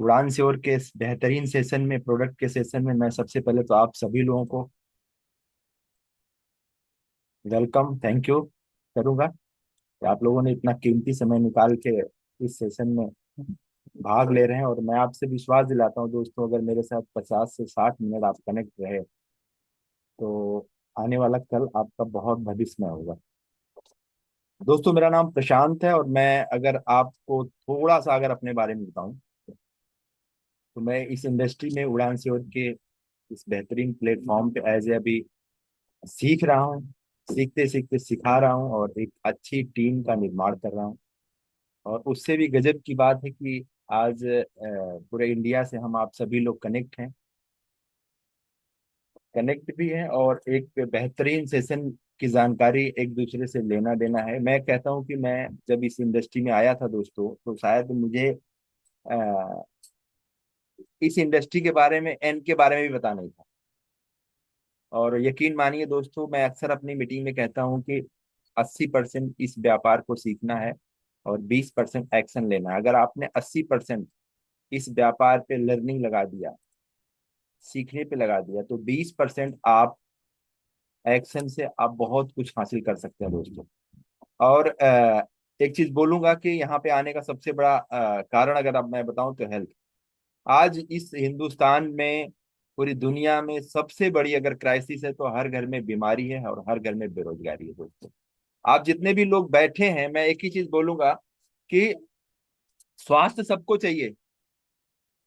उड़ान श्योर के इस बेहतरीन सेशन में, प्रोडक्ट के सेशन में, मैं सबसे पहले तो आप सभी लोगों को वेलकम, थैंक यू करूंगा कि आप लोगों ने इतना कीमती समय निकाल के इस सेशन में भाग ले रहे हैं। और मैं आपसे विश्वास दिलाता हूं दोस्तों, अगर मेरे साथ 50 से 60 मिनट आप कनेक्ट रहे तो आने वाला कल आपका बहुत भविष्यमय होगा। दोस्तों, मेरा नाम प्रशांत है और मैं अगर आपको थोड़ा सा अगर अपने बारे में बताऊं तो मैं इस इंडस्ट्री में उड़ान श्योर के इस बेहतरीन प्लेटफॉर्म पे एज ए अभी सीख रहा हूँ। सीखते सीखते सिखा रहा हूँ और एक अच्छी टीम का निर्माण कर रहा हूँ। और उससे भी गजब की बात है कि आज पूरे इंडिया से हम आप सभी लोग कनेक्ट भी हैं और एक बेहतरीन सेशन की जानकारी एक दूसरे से लेना देना है। मैं कहता हूँ कि मैं जब इस इंडस्ट्री में आया था दोस्तों, तो शायद मुझे अ, इस इंडस्ट्री के बारे में, एन के बारे में भी पता नहीं था। और यकीन मानिए दोस्तों, मैं अक्सर अपनी मीटिंग में कहता हूँ कि 80% इस व्यापार को सीखना है और 20% एक्शन लेना है। अगर आपने 80% इस व्यापार पे लर्निंग लगा दिया, सीखने पे लगा दिया, तो 20% आप एक्शन से आप बहुत कुछ हासिल कर सकते हैं दोस्तों। और एक चीज बोलूंगा कि यहाँ पे आने का सबसे बड़ा कारण अगर अब मैं बताऊं तो हेल्थ। आज इस हिंदुस्तान में, पूरी दुनिया में सबसे बड़ी अगर क्राइसिस है तो हर घर में बीमारी है और हर घर में बेरोजगारी है दोस्तों। आप जितने भी लोग बैठे हैं, मैं एक ही चीज बोलूंगा कि स्वास्थ्य सबको चाहिए।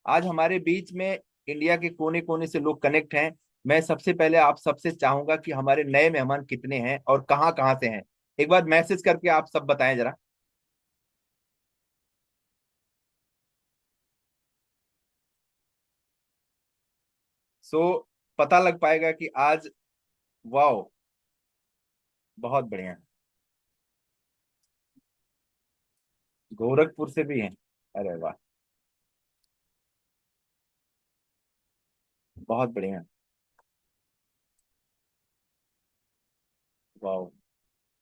आज हमारे बीच में इंडिया के कोने कोने से लोग कनेक्ट हैं। मैं सबसे पहले आप सबसे चाहूंगा कि हमारे नए मेहमान कितने हैं और कहाँ कहाँ से हैं, एक बार मैसेज करके आप सब बताएं जरा। सो पता लग पाएगा कि आज, वाह, बहुत बढ़िया। गोरखपुर से भी हैं? अरे वाह, बहुत बढ़िया। वाह,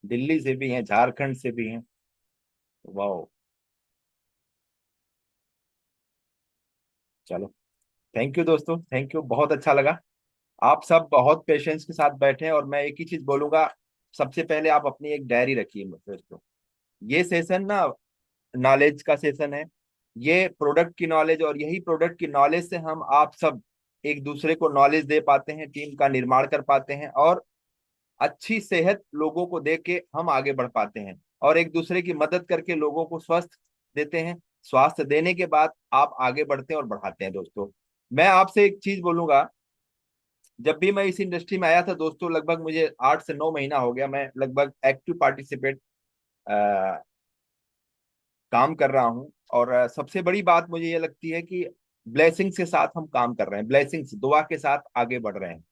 दिल्ली से भी हैं, झारखंड से भी हैं। वाह, चलो, थैंक यू दोस्तों, थैंक यू, बहुत अच्छा लगा। आप सब बहुत पेशेंस के साथ बैठे हैं और मैं एक ही चीज बोलूंगा। सबसे पहले आप अपनी एक डायरी रखिए दोस्तों। ये सेशन ना नॉलेज का सेशन है। ये प्रोडक्ट की नॉलेज, और यही प्रोडक्ट की नॉलेज से हम आप सब एक दूसरे को नॉलेज दे पाते हैं, टीम का निर्माण कर पाते हैं और अच्छी सेहत लोगों को दे के हम आगे बढ़ पाते हैं और एक दूसरे की मदद करके लोगों को स्वस्थ देते हैं। स्वास्थ्य देने के बाद आप आगे बढ़ते हैं और बढ़ाते हैं दोस्तों। मैं आपसे एक चीज बोलूंगा। जब भी मैं इस इंडस्ट्री में आया था दोस्तों, लगभग मुझे 8 से 9 महीना हो गया, मैं लगभग एक्टिव पार्टिसिपेट काम कर रहा हूँ। और सबसे बड़ी बात मुझे ये लगती है कि ब्लेसिंग्स के साथ हम काम कर रहे हैं, ब्लेसिंग्स दुआ के साथ आगे बढ़ रहे हैं।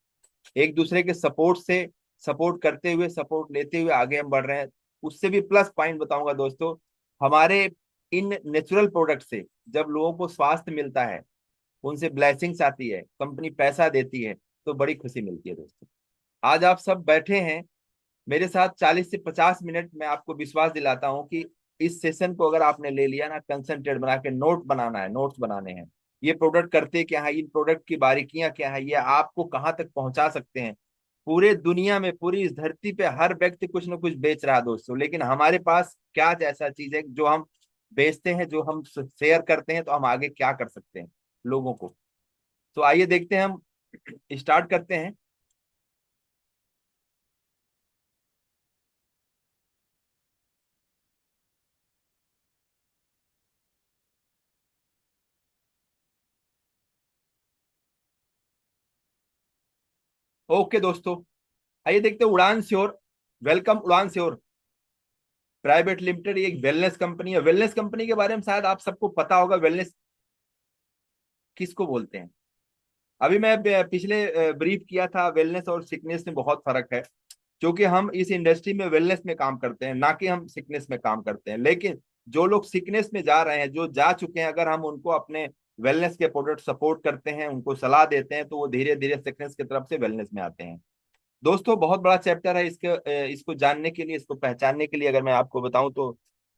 एक दूसरे के सपोर्ट से, सपोर्ट करते हुए, सपोर्ट लेते हुए आगे हम बढ़ रहे हैं। उससे भी प्लस पॉइंट बताऊंगा दोस्तों, हमारे इन नेचुरल प्रोडक्ट से जब लोगों को स्वास्थ्य मिलता है, उनसे ब्लेसिंग्स आती है, कंपनी पैसा देती है, तो बड़ी खुशी मिलती है दोस्तों। आज आप सब बैठे हैं मेरे साथ 40 से 50 मिनट, मैं आपको विश्वास दिलाता हूं कि इस सेशन को अगर आपने ले लिया ना, कंसंट्रेट बना के नोट बनाना है, नोट्स बनाने हैं। ये प्रोडक्ट करते क्या है, इन प्रोडक्ट की बारीकियां क्या है, ये आपको कहाँ तक पहुंचा सकते हैं। पूरे दुनिया में, पूरी इस धरती पे हर व्यक्ति कुछ ना कुछ बेच रहा है दोस्तों, लेकिन हमारे पास क्या ऐसा चीज है जो हम बेचते हैं, जो हम शेयर करते हैं, तो हम आगे क्या कर सकते हैं लोगों को। तो आइए देखते हैं, हम स्टार्ट करते हैं। ओके दोस्तों, आइए देखते हैं उड़ान श्योर। वेलकम उड़ान श्योर प्राइवेट लिमिटेड। ये एक वेलनेस कंपनी है। वेलनेस कंपनी के बारे में शायद आप सबको पता होगा, वेलनेस किसको बोलते हैं। अभी मैं पिछले ब्रीफ किया था, वेलनेस और सिकनेस में बहुत फर्क है। क्योंकि हम इस इंडस्ट्री में वेलनेस में काम करते हैं, ना कि हम सिकनेस में काम करते हैं। लेकिन जो लोग सिकनेस में जा रहे हैं, जो जा चुके हैं, अगर हम उनको अपने वेलनेस के प्रोडक्ट सपोर्ट करते हैं, उनको सलाह देते हैं, तो वो धीरे धीरे सिकनेस की तरफ से वेलनेस में आते हैं। दोस्तों, बहुत बड़ा चैप्टर है। इसको जानने के लिए, इसको पहचानने के लिए अगर मैं आपको बताऊं तो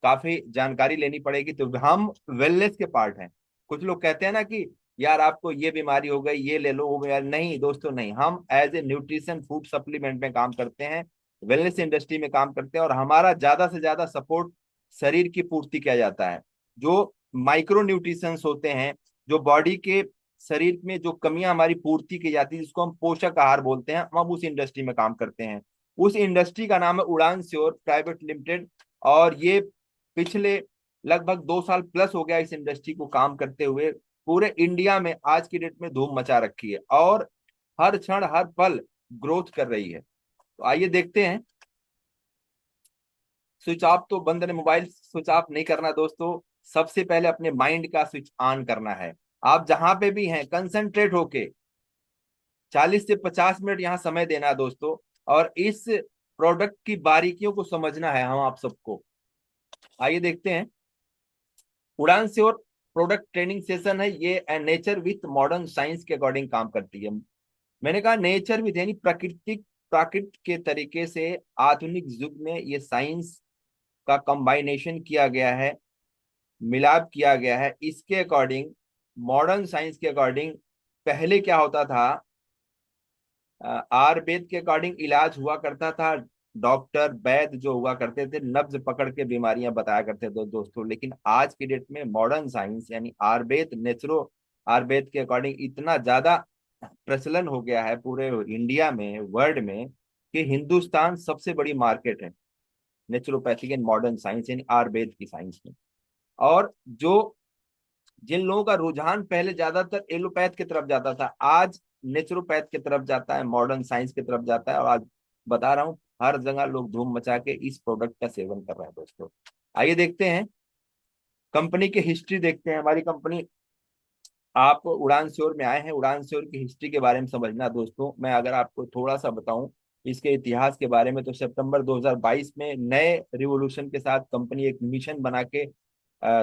काफी जानकारी लेनी पड़ेगी। तो हम वेलनेस के पार्ट हैं। कुछ लोग कहते हैं ना कि यार आपको ये बीमारी हो गई, ये ले लो, वो बीमारी, नहीं दोस्तों नहीं, हम as a nutrition food supplement में काम करते हैं, वेलनेस इंडस्ट्री में काम करते हैं, और हमारा ज्यादा से ज्यादा सपोर्ट शरीर की पूर्ति किया जाता है। जो माइक्रो न्यूट्रिशंस होते हैं, जो बॉडी के शरीर में जो कमियां हमारी पूर्ति की जाती है, जिसको हम पोषक आहार बोलते हैं, हम उस इंडस्ट्री में काम करते हैं। उस इंडस्ट्री का नाम है उड़ान श्योर प्राइवेट लिमिटेड। और ये पिछले लगभग 2 साल प्लस हो गया इस इंडस्ट्री को काम करते हुए। पूरे इंडिया में आज की डेट में धूम मचा रखी है, और हर क्षण हर पल ग्रोथ कर रही है। तो आइए देखते हैं। स्विच ऑफ तो बंद ने, मोबाइल स्विच ऑफ नहीं करना दोस्तों, सबसे पहले अपने माइंड का स्विच ऑन करना है। आप जहां पे भी हैं कंसंट्रेट होके 40 से 50 मिनट यहाँ समय देना है दोस्तों, और इस प्रोडक्ट की बारीकियों को समझना है हम आप सबको। आइए देखते हैं। उड़ान से और प्रोडक्ट ट्रेनिंग सेशन है ये, नेचर विथ मॉडर्न साइंस के अकॉर्डिंग काम करती है। मैंने कहा नेचर विथ यानी प्राकृतिक, प्राकृत के तरीके से आधुनिक युग में ये साइंस का कंबाइनेशन किया गया है, मिलाप किया गया है। इसके अकॉर्डिंग, मॉडर्न साइंस के अकॉर्डिंग, पहले क्या होता था, आयुर्वेद के अकॉर्डिंग इलाज हुआ करता था। डॉक्टर वैद्य जो हुआ करते थे नब्ज पकड़ के बीमारियां बताया करते थे दोस्तों। लेकिन आज की डेट में मॉडर्न साइंस यानी आयुर्वेद, नेचुरो आयुर्वेद के अकॉर्डिंग इतना ज्यादा प्रचलन हो गया है पूरे इंडिया में, वर्ल्ड में, कि हिंदुस्तान सबसे बड़ी मार्केट है नेचुरोपैथिक एंड मॉडर्न साइंस यानी आयुर्वेद की साइंस में। और जो जिन लोगों का रुझान पहले ज्यादातर एलोपैथ की तरफ जाता था, आज नेचुरोपैथ की तरफ जाता है, मॉडर्न साइंस की तरफ जाता है। और आज बता रहा हूँ हर जगह लोग धूम मचा के इस प्रोडक्ट का सेवन कर रहे हैं दोस्तों। आइए देखते हैं कंपनी की हिस्ट्री, देखते हैं हमारी कंपनी। आप उड़ान श्योर में आए हैं, उड़ान श्योर की हिस्ट्री के बारे में समझना दोस्तों। मैं अगर आपको थोड़ा सा बताऊं इसके इतिहास के बारे में, तो सितंबर 2022 में नए रिवोल्यूशन के साथ कंपनी एक मिशन बना के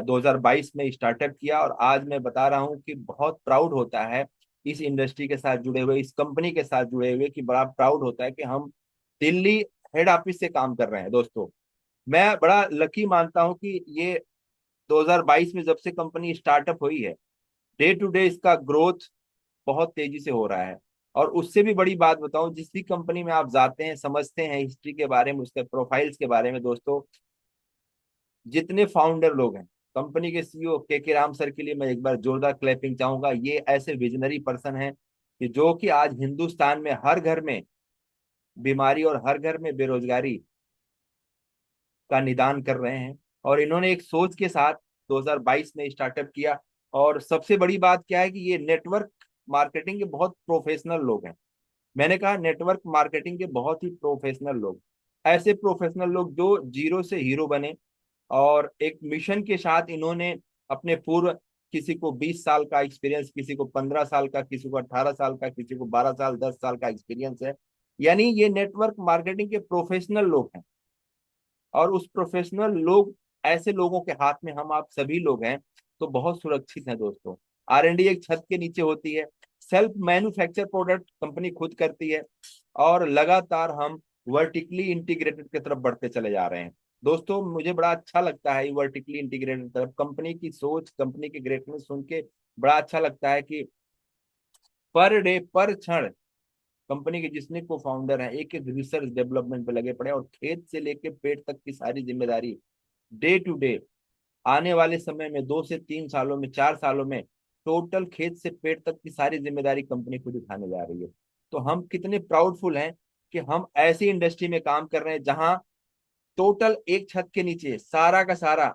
2022 में स्टार्टअप किया। और आज मैं बता रहा हूं कि बहुत प्राउड होता है इस इंडस्ट्री के साथ जुड़े हुए, इस कंपनी के साथ जुड़े हुए, कि बड़ा प्राउड होता है कि हम दिल्ली हेड ऑफिस से काम कर रहे हैं दोस्तों। मैं बड़ा लकी मानता हूं कि ये 2022 में जब से कंपनी स्टार्टअप हुई है, डे टू डे इसका ग्रोथ बहुत तेजी से हो रहा है। और उससे भी बड़ी बात बताऊं, जिस भी कंपनी में आप जाते हैं, समझते हैं हिस्ट्री के बारे में, उसके प्रोफाइल्स के बारे में दोस्तों, जितने फाउंडर लोग हैं, कंपनी के सीईओ के राम सर के लिए मैं एक बार जोरदार क्लैपिंग चाहूंगा। ये ऐसे विजनरी पर्सन हैं कि जो कि आज हिंदुस्तान में हर घर में बीमारी और हर घर में बेरोजगारी का निदान कर रहे हैं। और इन्होंने एक सोच के साथ 2022 में स्टार्टअप किया। और सबसे बड़ी बात क्या है कि ये नेटवर्क मार्केटिंग के बहुत प्रोफेशनल लोग हैं। मैंने कहा नेटवर्क मार्केटिंग के बहुत ही प्रोफेशनल लोग, ऐसे प्रोफेशनल लोग जो जीरो से हीरो बने। और एक मिशन के साथ इन्होंने अपने पूर्व, किसी को 20 साल का एक्सपीरियंस, किसी को 15 साल का, किसी को 18 साल का, किसी को 12 साल 10 साल का एक्सपीरियंस है। यानी ये नेटवर्क मार्केटिंग के प्रोफेशनल लोग हैं। और उस प्रोफेशनल लोग, ऐसे लोगों के हाथ में हम आप सभी लोग हैं, तो बहुत सुरक्षित हैं दोस्तों। R&D एक छत के नीचे होती है, सेल्फ मैन्युफैक्चर प्रोडक्ट कंपनी खुद करती है, और लगातार हम वर्टिकली इंटीग्रेटेड की तरफ बढ़ते चले जा रहे हैं दोस्तों। मुझे बड़ा अच्छा लगता है वर्टिकली इंटीग्रेटेड तरफ, कंपनी की सोच, कंपनी की ग्रेटनेस सुन के बड़ा अच्छा लगता है कि पर डे पर क्षण कंपनी के जितने को फाउंडर हैं एक एक रिसर्च डेवलपमेंट पे लगे पड़े, और खेत से लेके पेट तक की सारी जिम्मेदारी डे टू डे, आने वाले समय में 2 से 3 सालों में, 4 सालों में, टोटल खेत से पेट तक की सारी जिम्मेदारी कंपनी खुद उठाने जा रही है। तो हम कितने प्राउडफुल हैं कि हम ऐसी इंडस्ट्री में काम कर रहे हैं जहां टोटल एक छत के नीचे सारा का सारा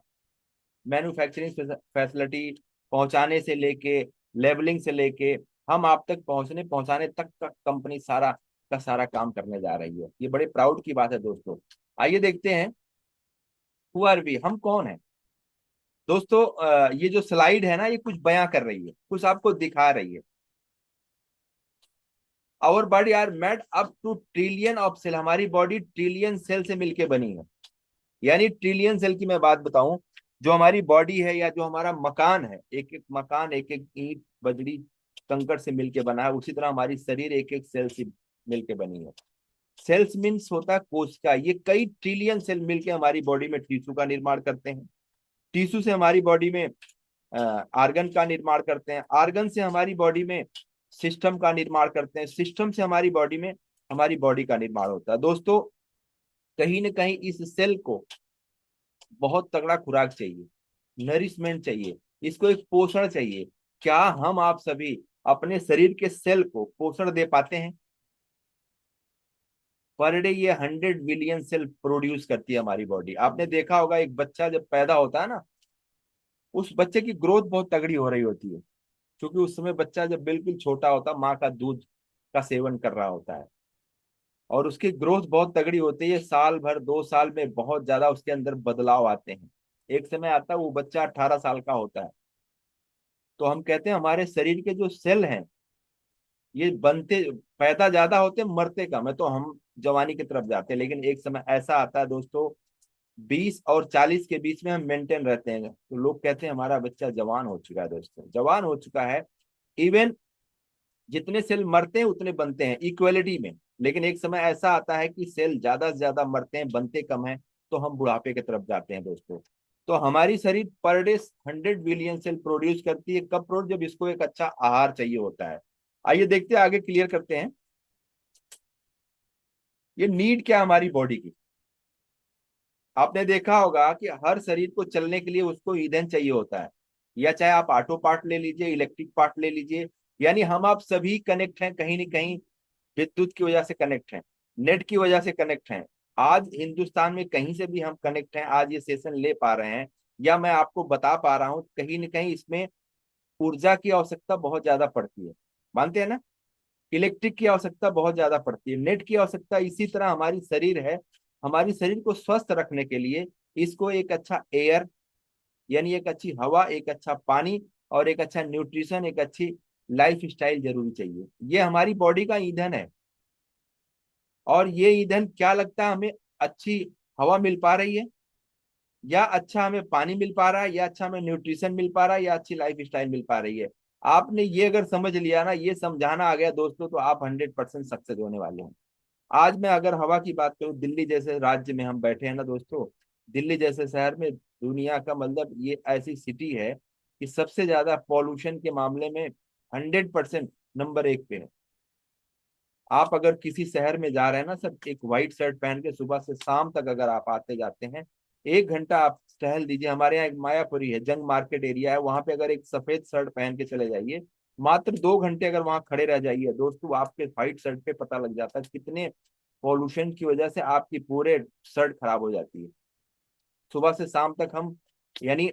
मैन्युफैक्चरिंग फैसिलिटी पहुंचाने से लेके, लेबलिंग से लेके, हम आप तक पहुंचाने तक का कंपनी सारा का सारा काम करने जा रही है। ये बड़े प्राउड की बात है दोस्तों। आइए देखते हैं हु आर वी, हम कौन है दोस्तों। ये जो स्लाइड है ना, ये कुछ बयां कर रही है, कुछ आपको दिखा रही है। Our body are made up to trillion of cell, हमारी बॉडी ट्रिलियन सेल से मिलके बनी है। यानी ट्रिलियन सेल की मैं बात बताऊं, जो हमारी बॉडी है या जो हमारा मकान है, एक एक मकान एक एक ईंट बजरी कंकड़ से मिलके बना है, उसी तरह हमारी शरीर एक एक सेल से मिलके बनी है। सेल्स मीन्स होता है कोशिका, ये कई ट्रिलियन सेल मिलके हमारी बॉडी में टिश्यू का निर्माण करते हैं। टिश्यू से हमारी बॉडी में आर्गन का निर्माण करते हैं, आर्गन से हमारी बॉडी में सिस्टम का निर्माण करते हैं, सिस्टम से हमारी बॉडी में हमारी बॉडी का निर्माण होता है। दोस्तों कहीं ना कहीं इस सेल को बहुत तगड़ा खुराक चाहिए, नरिशमेंट चाहिए, इसको एक पोषण चाहिए। क्या हम आप सभी अपने शरीर के सेल को पोषण दे पाते हैं? पर डे ये 100 बिलियन सेल प्रोड्यूस करती है हमारी बॉडी। आपने देखा होगा एक बच्चा जब पैदा होता है ना, उस बच्चे की ग्रोथ बहुत तगड़ी हो रही होती है, क्योंकि उस समय बच्चा जब बिल्कुल छोटा होता, माँ का दूध का सेवन कर रहा होता है, और उसकी ग्रोथ बहुत तगड़ी होती है। साल भर 2 साल में बहुत ज्यादा उसके अंदर बदलाव आते हैं। एक समय आता है वो बच्चा 18 साल का होता है। तो हम कहते हैं हमारे शरीर के जो सेल हैं ये बनते, पैदा ज्यादा होते मरते कम है, तो हम जवानी की तरफ जाते हैं। लेकिन एक समय ऐसा आता है दोस्तों, 20 और 40 के बीच में हम मेंटेन रहते हैं, तो लोग कहते हैं हमारा बच्चा जवान हो चुका है। दोस्तों जवान हो चुका है। इवन जितने सेल मरते हैं उतने बनते हैं इक्वलिटी में। लेकिन एक समय ऐसा आता है कि सेल ज्यादा से ज्यादा मरते हैं, बनते कम है, तो हम बुढ़ापे की तरफ जाते हैं दोस्तों। तो हमारी शरीर per day 100 billion sale produce करती है। कब प्रोड्यूस? जब इसको एक अच्छा आहार चाहिए होता है। आइए देखते हैं, आगे क्लियर करते हैं ये नीड क्या है हमारी बॉडी की। आपने देखा होगा कि हर शरीर को चलने के लिए उसको ईंधन चाहिए होता है, या चाहे आप ऑटो पार्ट ले लीजिए, इलेक्ट्रिक पार्ट ले लीजिए, यानी हम आप सभी कनेक्ट हैं कहीं ना कहीं, विद्युत की वजह से कनेक्ट हैं, नेट की वजह से कनेक्ट हैं। आज हिंदुस्तान में कहीं से भी हम कनेक्ट हैं, आज ये सेशन ले पा रहे हैं, या मैं आपको बता पा रहा हूं, कहीं ना कहीं इसमें ऊर्जा की आवश्यकता बहुत ज्यादा पड़ती है। मानते हैं ना? इलेक्ट्रिक की आवश्यकता बहुत ज्यादा पड़ती है, नेट की आवश्यकता। इसी तरह हमारी शरीर है, हमारी शरीर को स्वस्थ रखने के लिए इसको एक अच्छा एयर, यानी एक अच्छी हवा, एक अच्छा पानी, और एक अच्छा न्यूट्रिशन, एक अच्छी लाइफ स्टाइल जरूरी चाहिए। ये हमारी बॉडी का ईंधन है। और ये ईंधन क्या लगता है हमें? अच्छी हवा मिल पा रही है, या अच्छा हमें पानी मिल पा रहा है, या अच्छा हमें न्यूट्रिशन मिल पा रहा है, या अच्छी लाइफ स्टाइल मिल पा रही है? आपने ये अगर समझ लिया ना, ये समझाना आ गया दोस्तों, तो आप 100% सक्सेस होने वाले हैं। आज मैं अगर हवा की बात करूं, दिल्ली जैसे राज्य में हम बैठे हैं ना दोस्तों, दिल्ली जैसे शहर में, दुनिया का मतलब ये ऐसी सिटी है कि सबसे ज्यादा पॉल्यूशन के मामले में 100% नंबर 1 पे है। आप अगर किसी शहर में जा रहे हैं ना, सब एक व्हाइट शर्ट पहन के सुबह से शाम तक अगर आप आते जाते हैं, 1 घंटा आप टहल दीजिए। हमारे यहाँ एक मायापुरी है, जंग मार्केट एरिया है, वहां पे अगर एक सफेद शर्ट पहन के चले जाइए, मात्र 2 घंटे अगर वहां खड़े रह जाइए दोस्तों, आपके व्हाइट शर्ट पे पता लग जाता है कितने पॉल्यूशन की वजह से आपकी पूरे शर्ट खराब हो जाती है। सुबह से शाम तक हम, यानी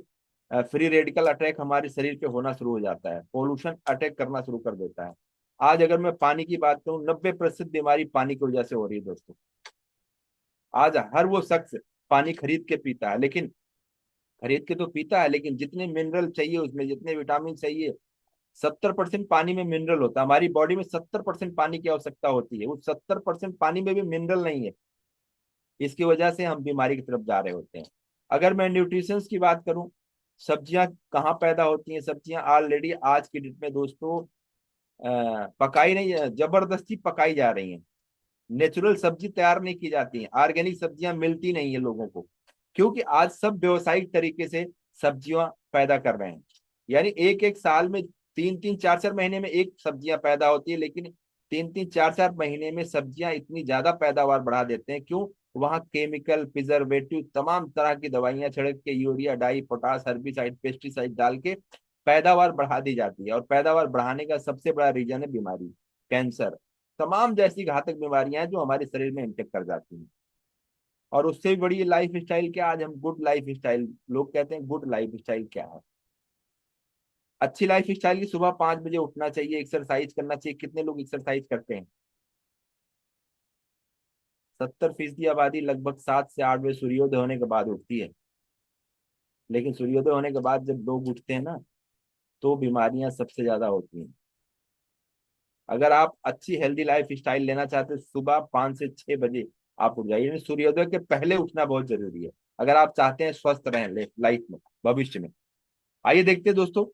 फ्री रेडिकल अटैक हमारे शरीर पे होना शुरू हो जाता है, पोल्यूशन अटैक करना शुरू कर देता है। आज अगर मैं पानी की बात करूं, 90% बीमारी पानी की वजह से हो रही है दोस्तों। आज हर वो शख्स पानी खरीद के पीता है, लेकिन खरीद के तो पीता है, लेकिन जितने मिनरल चाहिए उसमें, जितने विटामिन चाहिए, 70% पानी में मिनरल होता है। हमारी बॉडी में 70% पानी की आवश्यकता होती है, उस 70% पानी में भी मिनरल नहीं है। इसकी वजह से हम बीमारी की तरफ जा रहे होते हैं। अगर मैं न्यूट्रिशंस की बात करूं, सब्जियां कहाँ पैदा होती हैं? सब्जियां ऑलरेडी आज की डेट में दोस्तों पकाई नहीं, जबरदस्ती पकाई जा रही हैं। नेचुरल सब्जी तैयार नहीं की जाती है, ऑर्गेनिक सब्जियां मिलती नहीं है लोगों को, क्योंकि आज सब व्यवसायिक तरीके से सब्जियां पैदा कर रहे हैं। यानी एक एक साल में 3 3 4 4 महीने में एक सब्जियां पैदा होती है, लेकिन 3 3 4 4 महीने में सब्जियां इतनी ज्यादा पैदावार बढ़ा देते हैं। क्यों? वहां केमिकल, प्रिजर्वेटिव, तमाम तरह की दवाइयां छिड़क के, यूरिया, डाई, पोटास, हर्बिसाइड, पेस्टिसाइड डाल के पैदावार बढ़ा दी जाती है। और पैदावार बढ़ाने का सबसे बड़ा रीजन है बीमारी, कैंसर, तमाम जैसी घातक बीमारियां हैं जो हमारे शरीर में इंटेक्ट कर जाती हैं। और उससे भी बड़ी लाइफ स्टाइल क्या? आज हम गुड लाइफ स्टाइल, लोग कहते हैं गुड लाइफ स्टाइल क्या है? अच्छी लाइफ स्टाइल की सुबह 5 बजे उठना चाहिए, एक्सरसाइज करना चाहिए। कितने लोग एक्सरसाइज करते हैं? 70% आबादी लगभग 7 से 8 बजे सूर्योदय होने के बाद उठती है। लेकिन सूर्योदय होने के बाद जब लोग उठते हैं ना, तो बीमारियां सबसे ज्यादा होती हैं। अगर आप अच्छी हेल्दी लाइफ स्टाइल लेना चाहते हैं, सुबह 5 से 6 बजे आप उठ जाइए, यानी सूर्योदय के पहले उठना बहुत जरूरी है, अगर आप चाहते हैं स्वस्थ रहें लाइफ में, भविष्य में। आइए देखते हैं दोस्तों,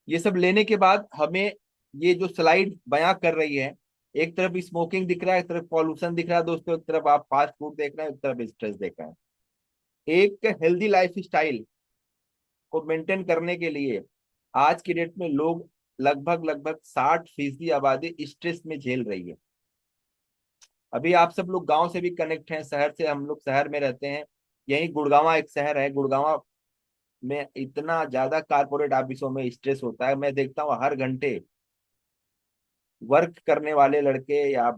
ये सब लेने के बाद हमें ये जो स्लाइड बयां कर रही है, एक तरफ स्मोकिंग दिख रहा है, एक तरफ पॉल्यूशन दिख रहा है दोस्तों, एक तरफ आप फास्ट फूड देख रहे हैं, एक तरफ स्ट्रेस देख रहे हैं। एक हेल्दी लाइफ स्टाइल को मेंटेन करने के लिए आज की डेट में लोग लगभग लगभग 60% आबादी स्ट्रेस में झेल रही है। अभी आप सब लोग गांव से भी कनेक्ट हैं, शहर से, हम लोग शहर में रहते हैं। यही गुड़गांव एक शहर है, गुड़गांव में इतना ज्यादा कारपोरेट ऑफिसों में स्ट्रेस होता है। मैं देखता हूँ हर घंटे वर्क करने वाले लड़के या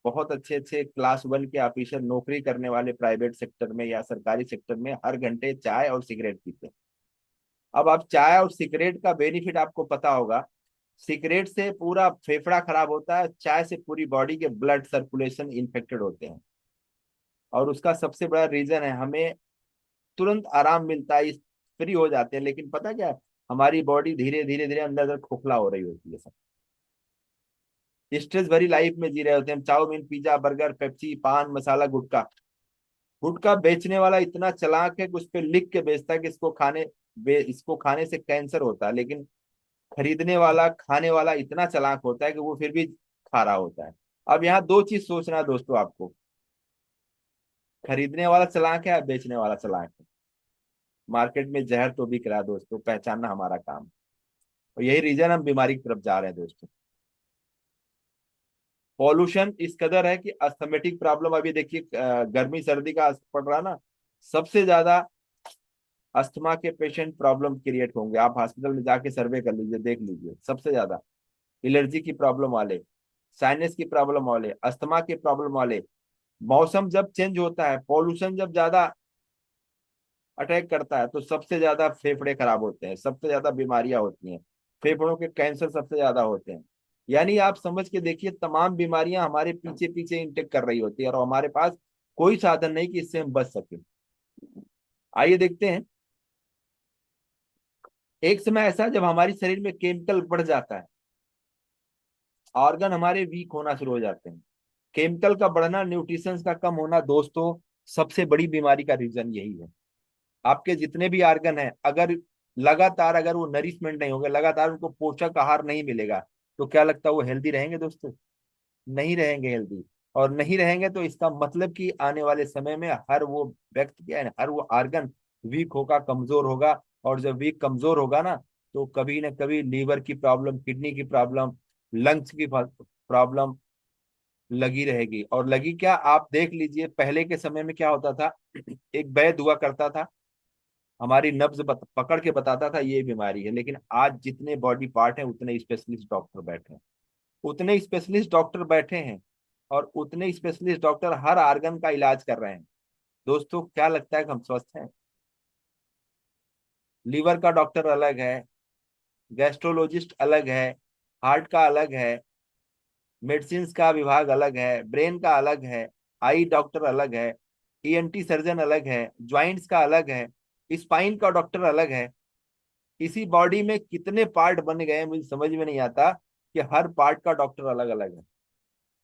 बहुत अच्छे अच्छे क्लास 1 के ऑफिसर नौकरी करने वाले प्राइवेट सेक्टर में या सरकारी सेक्टर में हर घंटे चाय और सिगरेट पीते हैं। अब आप चाय और सिगरेट का बेनिफिट आपको पता होगा। सिगरेट से पूरा फेफड़ा खराब होता है, चाय से पूरी बॉडी के ब्लड सर्कुलेशन इन्फेक्टेड होते हैं। और उसका सबसे बड़ा रीजन है, हमें तुरंत आराम मिलता है, फ्री हो जाते हैं, लेकिन पता क्या है, हमारी बॉडी धीरे धीरे धीरे अंदर अंदर खोखला हो रही होती है। सब स्ट्रेस भरी लाइफ में जी रहे होते हैं। चाउमीन, पिज्जा, बर्गर, पेप्सी, पान मसाला, गुटखा। गुटखा बेचने वाला इतना चालाक है कि उस पर लिख के बेचता है कि इसको खाने से कैंसर होता है, लेकिन खरीदने वाला, खाने वाला इतना चालाक होता है कि वो फिर भी खा रहा होता है। अब यहाँ दो चीज सोचना है दोस्तों आपको, खरीदने वाला चालाक है या बेचने वाला चालाक है। मार्केट में जहर तो बिक रहा है दोस्तों, पहचानना हमारा काम है। और यही रीजन हम बीमारी की तरफ जा रहे हैं दोस्तों। पॉल्यूशन इस कदर है कि अस्थमेटिक प्रॉब्लम, अभी देखिए गर्मी सर्दी का असर पड़ रहा ना, सबसे ज्यादा अस्थमा के पेशेंट प्रॉब्लम क्रिएट होंगे। आप हॉस्पिटल में जाके सर्वे कर लीजिए, देख लीजिए, सबसे ज्यादा एलर्जी की प्रॉब्लम वाले, साइनस की प्रॉब्लम वाले, अस्थमा की प्रॉब्लम वाले। मौसम जब चेंज होता है, पॉल्यूशन जब ज्यादा अटैक करता है, तो सबसे ज्यादा फेफड़े खराब होते हैं, सबसे ज्यादा बीमारियां होती हैं, फेफड़ों के कैंसर सबसे ज्यादा होते हैं। यानी आप समझ के देखिए, तमाम बीमारियां हमारे पीछे पीछे इंटेक कर रही होती है, और हमारे पास कोई साधन नहीं कि इससे हम बच सके। आइए देखते हैं। एक समय ऐसा जब हमारे शरीर में केमिकल बढ़ जाता है, ऑर्गन हमारे वीक होना शुरू हो जाते हैं। केमिकल का बढ़ना, न्यूट्रिशन का कम होना दोस्तों, सबसे बड़ी बीमारी का रीजन यही है। आपके जितने भी ऑर्गन हैं, अगर लगातार अगर वो नरिशमेंट नहीं होगा, लगातार उनको पोषक आहार नहीं मिलेगा, तो क्या लगता है वो हेल्दी रहेंगे दोस्तों? नहीं रहेंगे हेल्दी। और नहीं रहेंगे तो इसका मतलब कि आने वाले समय में हर वो व्यक्ति क्या है, हर वो ऑर्गन वीक होगा, कमजोर होगा। और जब वीक कमजोर होगा ना, तो कभी ना कभी लीवर की प्रॉब्लम, किडनी की प्रॉब्लम, लंग्स की प्रॉब्लम लगी रहेगी। और लगी क्या, आप देख लीजिए पहले के समय में क्या होता था। एक वैद्य हुआ करता था, हमारी नब्ज पकड़ के बताता था ये बीमारी है। लेकिन आज जितने बॉडी पार्ट हैं उतने स्पेशलिस्ट डॉक्टर बैठे हैं, उतने स्पेशलिस्ट डॉक्टर बैठे हैं, और उतने स्पेशलिस्ट डॉक्टर हर आर्गन का इलाज कर रहे हैं। दोस्तों क्या लगता है कि हम स्वस्थ हैं? लीवर का डॉक्टर अलग है, गैस्ट्रोलॉजिस्ट अलग है, हार्ट का अलग है, मेडिसिन का विभाग अलग है, ब्रेन का अलग है, आई डॉक्टर अलग है, ईएनटी सर्जन अलग है, ज्वाइंट्स का अलग है, स्पाइन का डॉक्टर अलग है। इसी बॉडी में कितने पार्ट बन गए हैं, मुझे समझ में नहीं आता कि हर पार्ट का डॉक्टर अलग अलग है।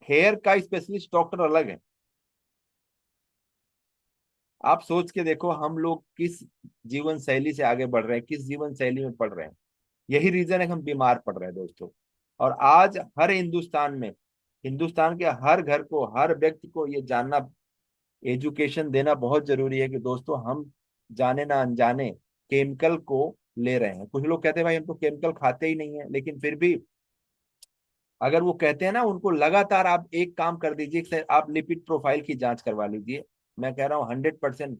हेयर का स्पेशलिस्ट डॉक्टर अलग है। आप सोच के देखो हम लोग किस जीवन शैली से आगे बढ़ रहे हैं, किस जीवन शैली में पढ़ रहे हैं। यही रीजन है कि हम बीमार पड़ रहे हैं दोस्तों। और आज हर हिंदुस्तान में, हिंदुस्तान के हर घर को, हर व्यक्ति को ये जानना, एजुकेशन देना बहुत जरूरी है कि दोस्तों हम जाने ना अनजाने केमिकल को ले रहे हैं। कुछ लोग कहते हैं भाई हम तो केमिकल खाते ही नहीं है, लेकिन फिर भी अगर वो कहते हैं ना, उनको लगातार आप एक काम कर दीजिए कि आप लिपिड प्रोफाइल की जांच करवा लीजिए। मैं कह रहा हूँ 100%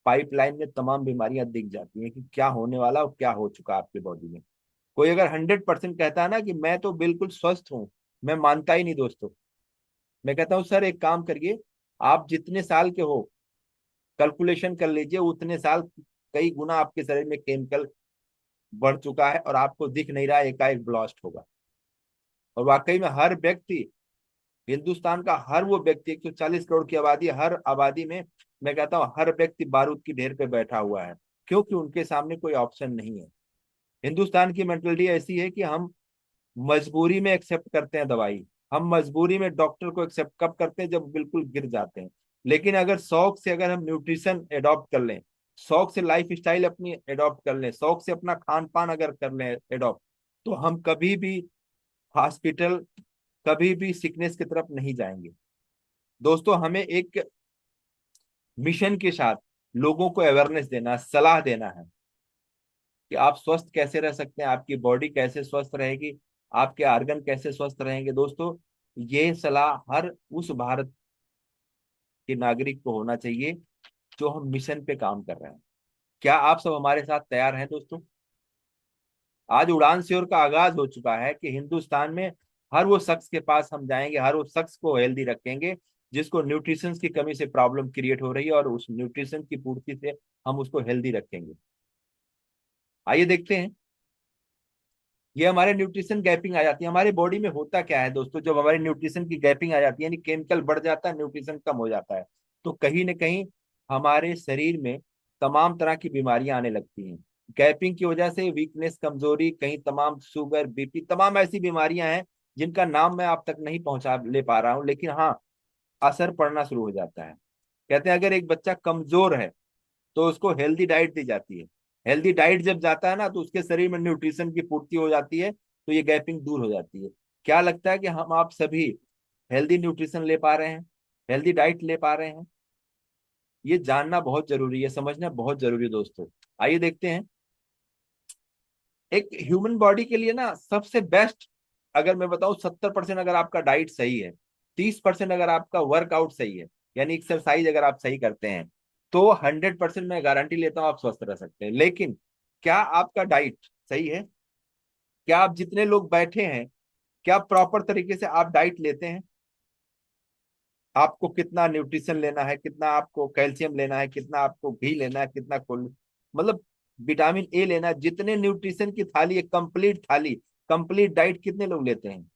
पाइपलाइन में तमाम बीमारियां दिख जाती हैं कि क्या होने वाला और क्या हो चुका आपकी बॉडी में। कोई अगर 100% कहता है ना कि मैं तो बिल्कुल स्वस्थ हूँ, मैं मानता ही नहीं दोस्तों। मैं कहता हूँ सर एक काम करिए, आप जितने साल के हो कैलकुलेशन कर लीजिए, उतने साल कई गुना आपके शरीर में केमिकल बढ़ चुका है और आपको दिख नहीं रहा, एकाएक ब्लास्ट होगा। और वाकई में हर व्यक्ति, हिंदुस्तान का हर वो व्यक्ति, 140 करोड़ की आबादी, हर आबादी में मैं कहता हूँ हर व्यक्ति बारूद की ढेर पे बैठा हुआ है, क्योंकि उनके सामने कोई ऑप्शन नहीं है। हिंदुस्तान की मेंटलिटी ऐसी है कि हम मजबूरी में एक्सेप्ट करते हैं दवाई। हम मजबूरी में डॉक्टर को एक्सेप्ट कब करते हैं, जब बिल्कुल गिर जाते हैं। लेकिन अगर शौक से अगर हम न्यूट्रिशन एडॉप्ट कर लें, शौक से लाइफ स्टाइल अपनी एडॉप्ट कर लें, शौक से अपना खान पान अगर कर लें एडॉप्ट, तो हम कभी भी हॉस्पिटल, कभी भी सिकनेस की तरफ नहीं जाएंगे। दोस्तों हमें एक मिशन के साथ लोगों को अवेयरनेस देना, सलाह देना है। कि आप स्वस्थ कैसे रह सकते हैं, आपकी बॉडी कैसे स्वस्थ रहेगी, आपके आर्गन कैसे स्वस्थ रहेंगे दोस्तों। ये सलाह हर उस भारत के नागरिक को होना चाहिए जो हम मिशन पे काम कर रहे हैं। क्या आप सब हमारे साथ तैयार हैं दोस्तों? आज उड़ान श्योर का आगाज हो चुका है कि हिंदुस्तान में हर वो शख्स के पास हम जाएंगे, हर वो शख्स को हेल्दी रखेंगे जिसको न्यूट्रिशन की कमी से प्रॉब्लम क्रिएट हो रही है, और उस न्यूट्रिशन की पूर्ति से हम उसको हेल्दी रखेंगे। आइए देखते हैं। ये हमारे न्यूट्रिशन गैपिंग आ जाती है हमारे बॉडी में। होता क्या है दोस्तों, जब हमारे न्यूट्रिशन की गैपिंग आ जाती है, यानी केमिकल बढ़ जाता है, न्यूट्रिशन कम हो जाता है, तो कहीं ना कहीं हमारे शरीर में तमाम तरह की बीमारियां आने लगती हैं। गैपिंग की वजह से वीकनेस, कमजोरी, कहीं तमाम शुगर, बीपी, तमाम ऐसी बीमारियां हैं जिनका नाम मैं आप तक नहीं पहुंचा ले पा रहा हूं, लेकिन हाँ, असर पड़ना शुरू हो जाता है। कहते हैं अगर एक बच्चा कमजोर है तो उसको हेल्दी डाइट दी जाती है। हेल्दी डाइट जब जाता है ना, तो उसके शरीर में न्यूट्रिशन की पूर्ति हो जाती है, तो ये गैपिंग दूर हो जाती है। क्या लगता है कि हम आप सभी हेल्दी न्यूट्रिशन ले पा रहे हैं, हेल्दी डाइट ले पा रहे हैं? ये जानना बहुत जरूरी है, समझना बहुत जरूरी है दोस्तों। आइए देखते हैं। एक ह्यूमन बॉडी के लिए ना सबसे बेस्ट, अगर मैं बताऊं, 70% अगर आपका डाइट सही है, 30% अगर आपका वर्कआउट सही है, यानी एक्सरसाइज अगर आप सही करते हैं, तो 100% मैं गारंटी लेता हूं आप स्वस्थ रह सकते हैं। लेकिन क्या आपका डाइट सही है? क्या आप जितने लोग बैठे हैं, क्या प्रॉपर तरीके से आप डाइट लेते हैं? आपको कितना न्यूट्रिशन लेना है, कितना आपको कैल्शियम लेना है, कितना आपको घी लेना है, कितना मतलब विटामिन ए लेना है, जितने न्यूट्रिशन की थाली, एक कंप्लीट थाली, कंप्लीट डाइट कितने लोग लेते हैं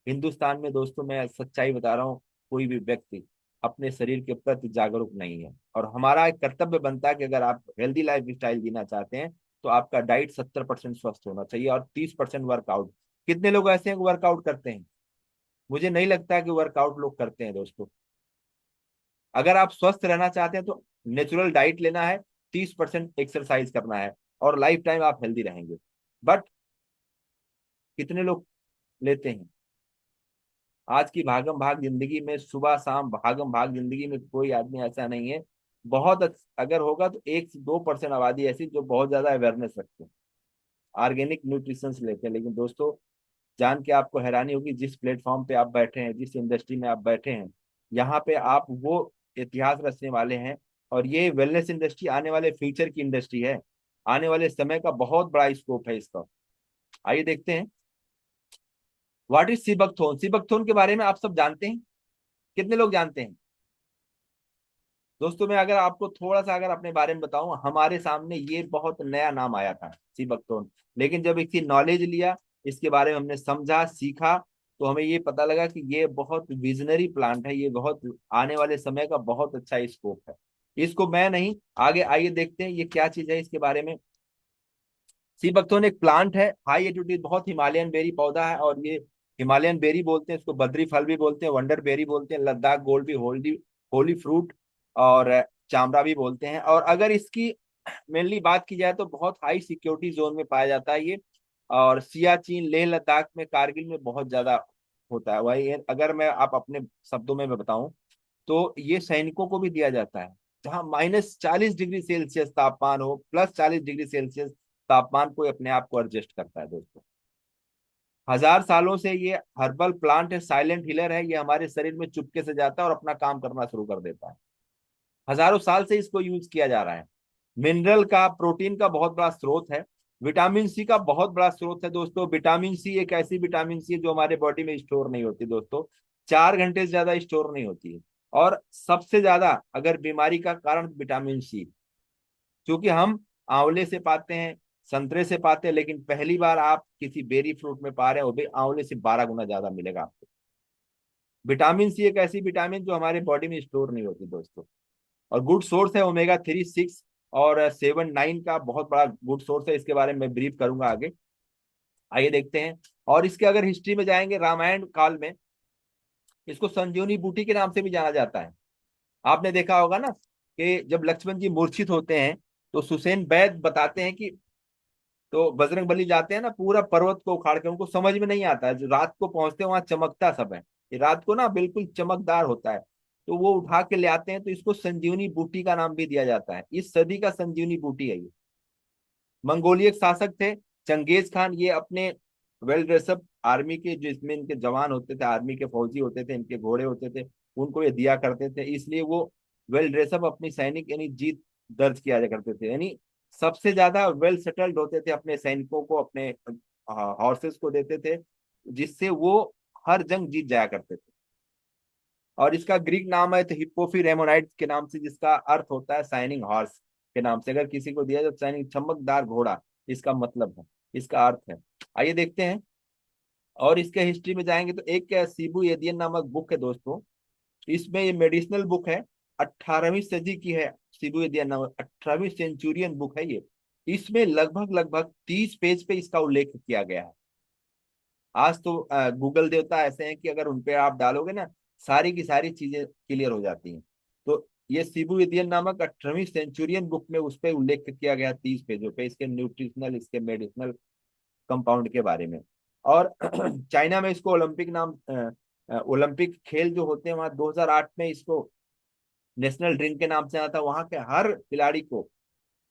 हिंदुस्तान में दोस्तों? मैं सच्चाई बता रहा हूँ, कोई भी व्यक्ति अपने शरीर के प्रति जागरूक नहीं है। और हमारा एक कर्तव्य बनता है कि अगर आप हेल्दी लाइफ स्टाइल जीना चाहते हैं, तो आपका डाइट 70% स्वस्थ होना चाहिए और 30% वर्कआउट। कितने लोग ऐसे हैं वर्कआउट करते हैं? मुझे नहीं लगता कि वर्कआउट लोग करते हैं दोस्तों। अगर आप स्वस्थ रहना चाहते हैं तो नेचुरल डाइट लेना है, 30% एक्सरसाइज करना है, और लाइफ टाइम आप हेल्दी रहेंगे। बट कितने लोग लेते हैं? आज की भागम भाग जिंदगी में, सुबह शाम भागम भाग जिंदगी में, कोई आदमी ऐसा नहीं है, अगर होगा तो 1 से 2% आबादी ऐसी जो बहुत ज्यादा अवेयरनेस रखते हैं, ऑर्गेनिक न्यूट्रिशन लेते हैं। लेकिन दोस्तों, जान के आपको हैरानी होगी, जिस प्लेटफॉर्म पे आप बैठे हैं, जिस इंडस्ट्री में आप बैठे हैं, यहाँ पे आप वो इतिहास रचने वाले हैं। और ये वेलनेस इंडस्ट्री आने वाले फ्यूचर की इंडस्ट्री है, आने वाले समय का बहुत बड़ा स्कोप है इसका। आइए देखते हैं। What is sea buckthorn? सीबकथोर्न के बारे में आप सब जानते हैं? कितने लोग जानते हैं दोस्तों? मैं अगर आपको थोड़ा सा अगर अपने बारे में बताऊं, हमारे सामने ये बहुत नया नाम आया था, सीबकथोर्न। लेकिन जब इसकी नॉलेज लिया, इसके बारे में हमने समझा, सीखा, तो हमें ये पता लगा कि ये बहुत विजनरी प्लांट है, ये बहुत आने वाले समय का बहुत अच्छा स्कोप है। इसको मैं नहीं, आगे आइए देखते हैं ये क्या चीज है इसके बारे में। सीबकथोर्न एक प्लांट है, हाई एल्टीट्यूड, बहुत हिमालयन बेरी पौधा है, और ये हिमालयन बेरी बोलते हैं इसको, बद्री फल भी बोलते हैं, वंडर बेरी बोलते हैं, लद्दाख गोल्ड भी, होली होली फ्रूट, और चामड़ा भी बोलते हैं। और अगर इसकी मेनली बात की जाए तो बहुत हाई सिक्योरिटी जोन में पाया जाता है ये, और सियाचिन, लेह लद्दाख में, कारगिल में बहुत ज्यादा होता है। वही अगर मैं आप अपने शब्दों में बताऊं, तो ये सैनिकों को भी दिया जाता है, जहां -40 डिग्री सेल्सियस तापमान हो, +40 डिग्री सेल्सियस तापमान, कोई अपने आप को एडजस्ट करता है दोस्तों। 1000 सालों से ये हर्बल प्लांट है, साइलेंट हीलर है, ये हमारे शरीर में चुपके से जाता है और अपना काम करना शुरू कर देता है। हजारों साल से इसको यूज किया जा रहा है। मिनरल का, प्रोटीन का बहुत बड़ा स्रोत है। विटामिन सी का बहुत बड़ा स्रोत है दोस्तों। विटामिन सी एक ऐसी विटामिन सी है जो हमारे बॉडी में स्टोर नहीं होती दोस्तों, 4 घंटे से ज्यादा स्टोर नहीं होती है। और सबसे ज्यादा अगर बीमारी का कारण विटामिन सी, क्योंकि हम आंवले से पाते हैं, संतरे से पाते हैं, लेकिन पहली बार आप किसी बेरी फ्रूट में पा रहे हैं, वो भी आंवले से 12 गुना ज्यादा मिलेगा आपको। विटामिन सी एक ऐसी विटामिन जो हमारे बॉडी में स्टोर नहीं होती दोस्तों। और गुड सोर्स है ओमेगा 3, 6 और 7, 9 का बहुत बड़ा गुड सोर्स है। इसके बारे में मैं ब्रीफ करूंगा आगे। आइए देखते हैं। और इसके अगर हिस्ट्री में जाएंगे, रामायण काल में इसको संजीवनी बूटी के नाम से भी जाना जाता है। आपने देखा होगा ना कि जब लक्ष्मण जी मूर्छित होते हैं, तो सुसेन वैद्य बताते हैं कि, तो बजरंग बली जाते हैं ना, पूरा पर्वत को उखाड़ के, उनको समझ में नहीं आता है, जो रात को पहुंचते हैं वहां चमकता सब है, ये रात को ना बिल्कुल चमकदार होता है, तो वो उठा के ले आते हैं, तो इसको संजीवनी बूटी का नाम भी दिया जाता है। इस सदी का संजीवनी बूटी है ये। मंगोलियन शासक थे चंगेज खान, ये अपने वेल ड्रेसअप आर्मी के, जो इसमें इनके जवान होते थे, आर्मी के फौजी होते थे, इनके घोड़े होते थे, उनको ये दिया करते थे, इसलिए वो वेल ड्रेसअप अपनी सैनिक यानी जीत दर्ज किया जा करते थे, यानी सबसे ज्यादा वेल सेटल्ड होते थे, अपने सैनिकों को, अपने हॉर्सेस को देते थे, जिससे वो हर जंग जीत जाया करते थे। और इसका ग्रीक नाम है तो हिप्पोफी रेमोनाइट के नाम से, जिसका अर्थ होता है शाइनिंग हॉर्स के नाम से, अगर किसी को दिया जाए तो शाइनिंग चमकदार घोड़ा, इसका मतलब है, इसका अर्थ है। आइए देखते हैं, और इसके हिस्ट्री में जाएंगे तो एक सीबू एदियन नामक बुक है दोस्तों, इसमें ये मेडिसिनल बुक है, 18वीं सदी की है, सीबू एदियन नामक 18वीं सेंचुरियन बुक है ये। इसमें लगभग लगभग 30 पेज पे इसका उल्लेख किया गया है। आज तो गूगल देवता ऐसे हैं कि अगर उन पे आप डालोगे ना, सारी की सारी चीजें क्लियर हो जाती हैं। तो ये सीबू विदियन नामक 18वीं सेंचुरियन बुक में उस पर उल्लेख किया गया 30 पेजों पे, इसके न्यूट्रिशनल, इसके मेडिसिनल कंपाउंड के बारे में। और चाइना में इसको ओलंपिक नाम, ओलंपिक खेल जो होते हैं वहां 2008 में इसको नेशनल ड्रिंक के नाम से आता, वहां के हर खिलाड़ी को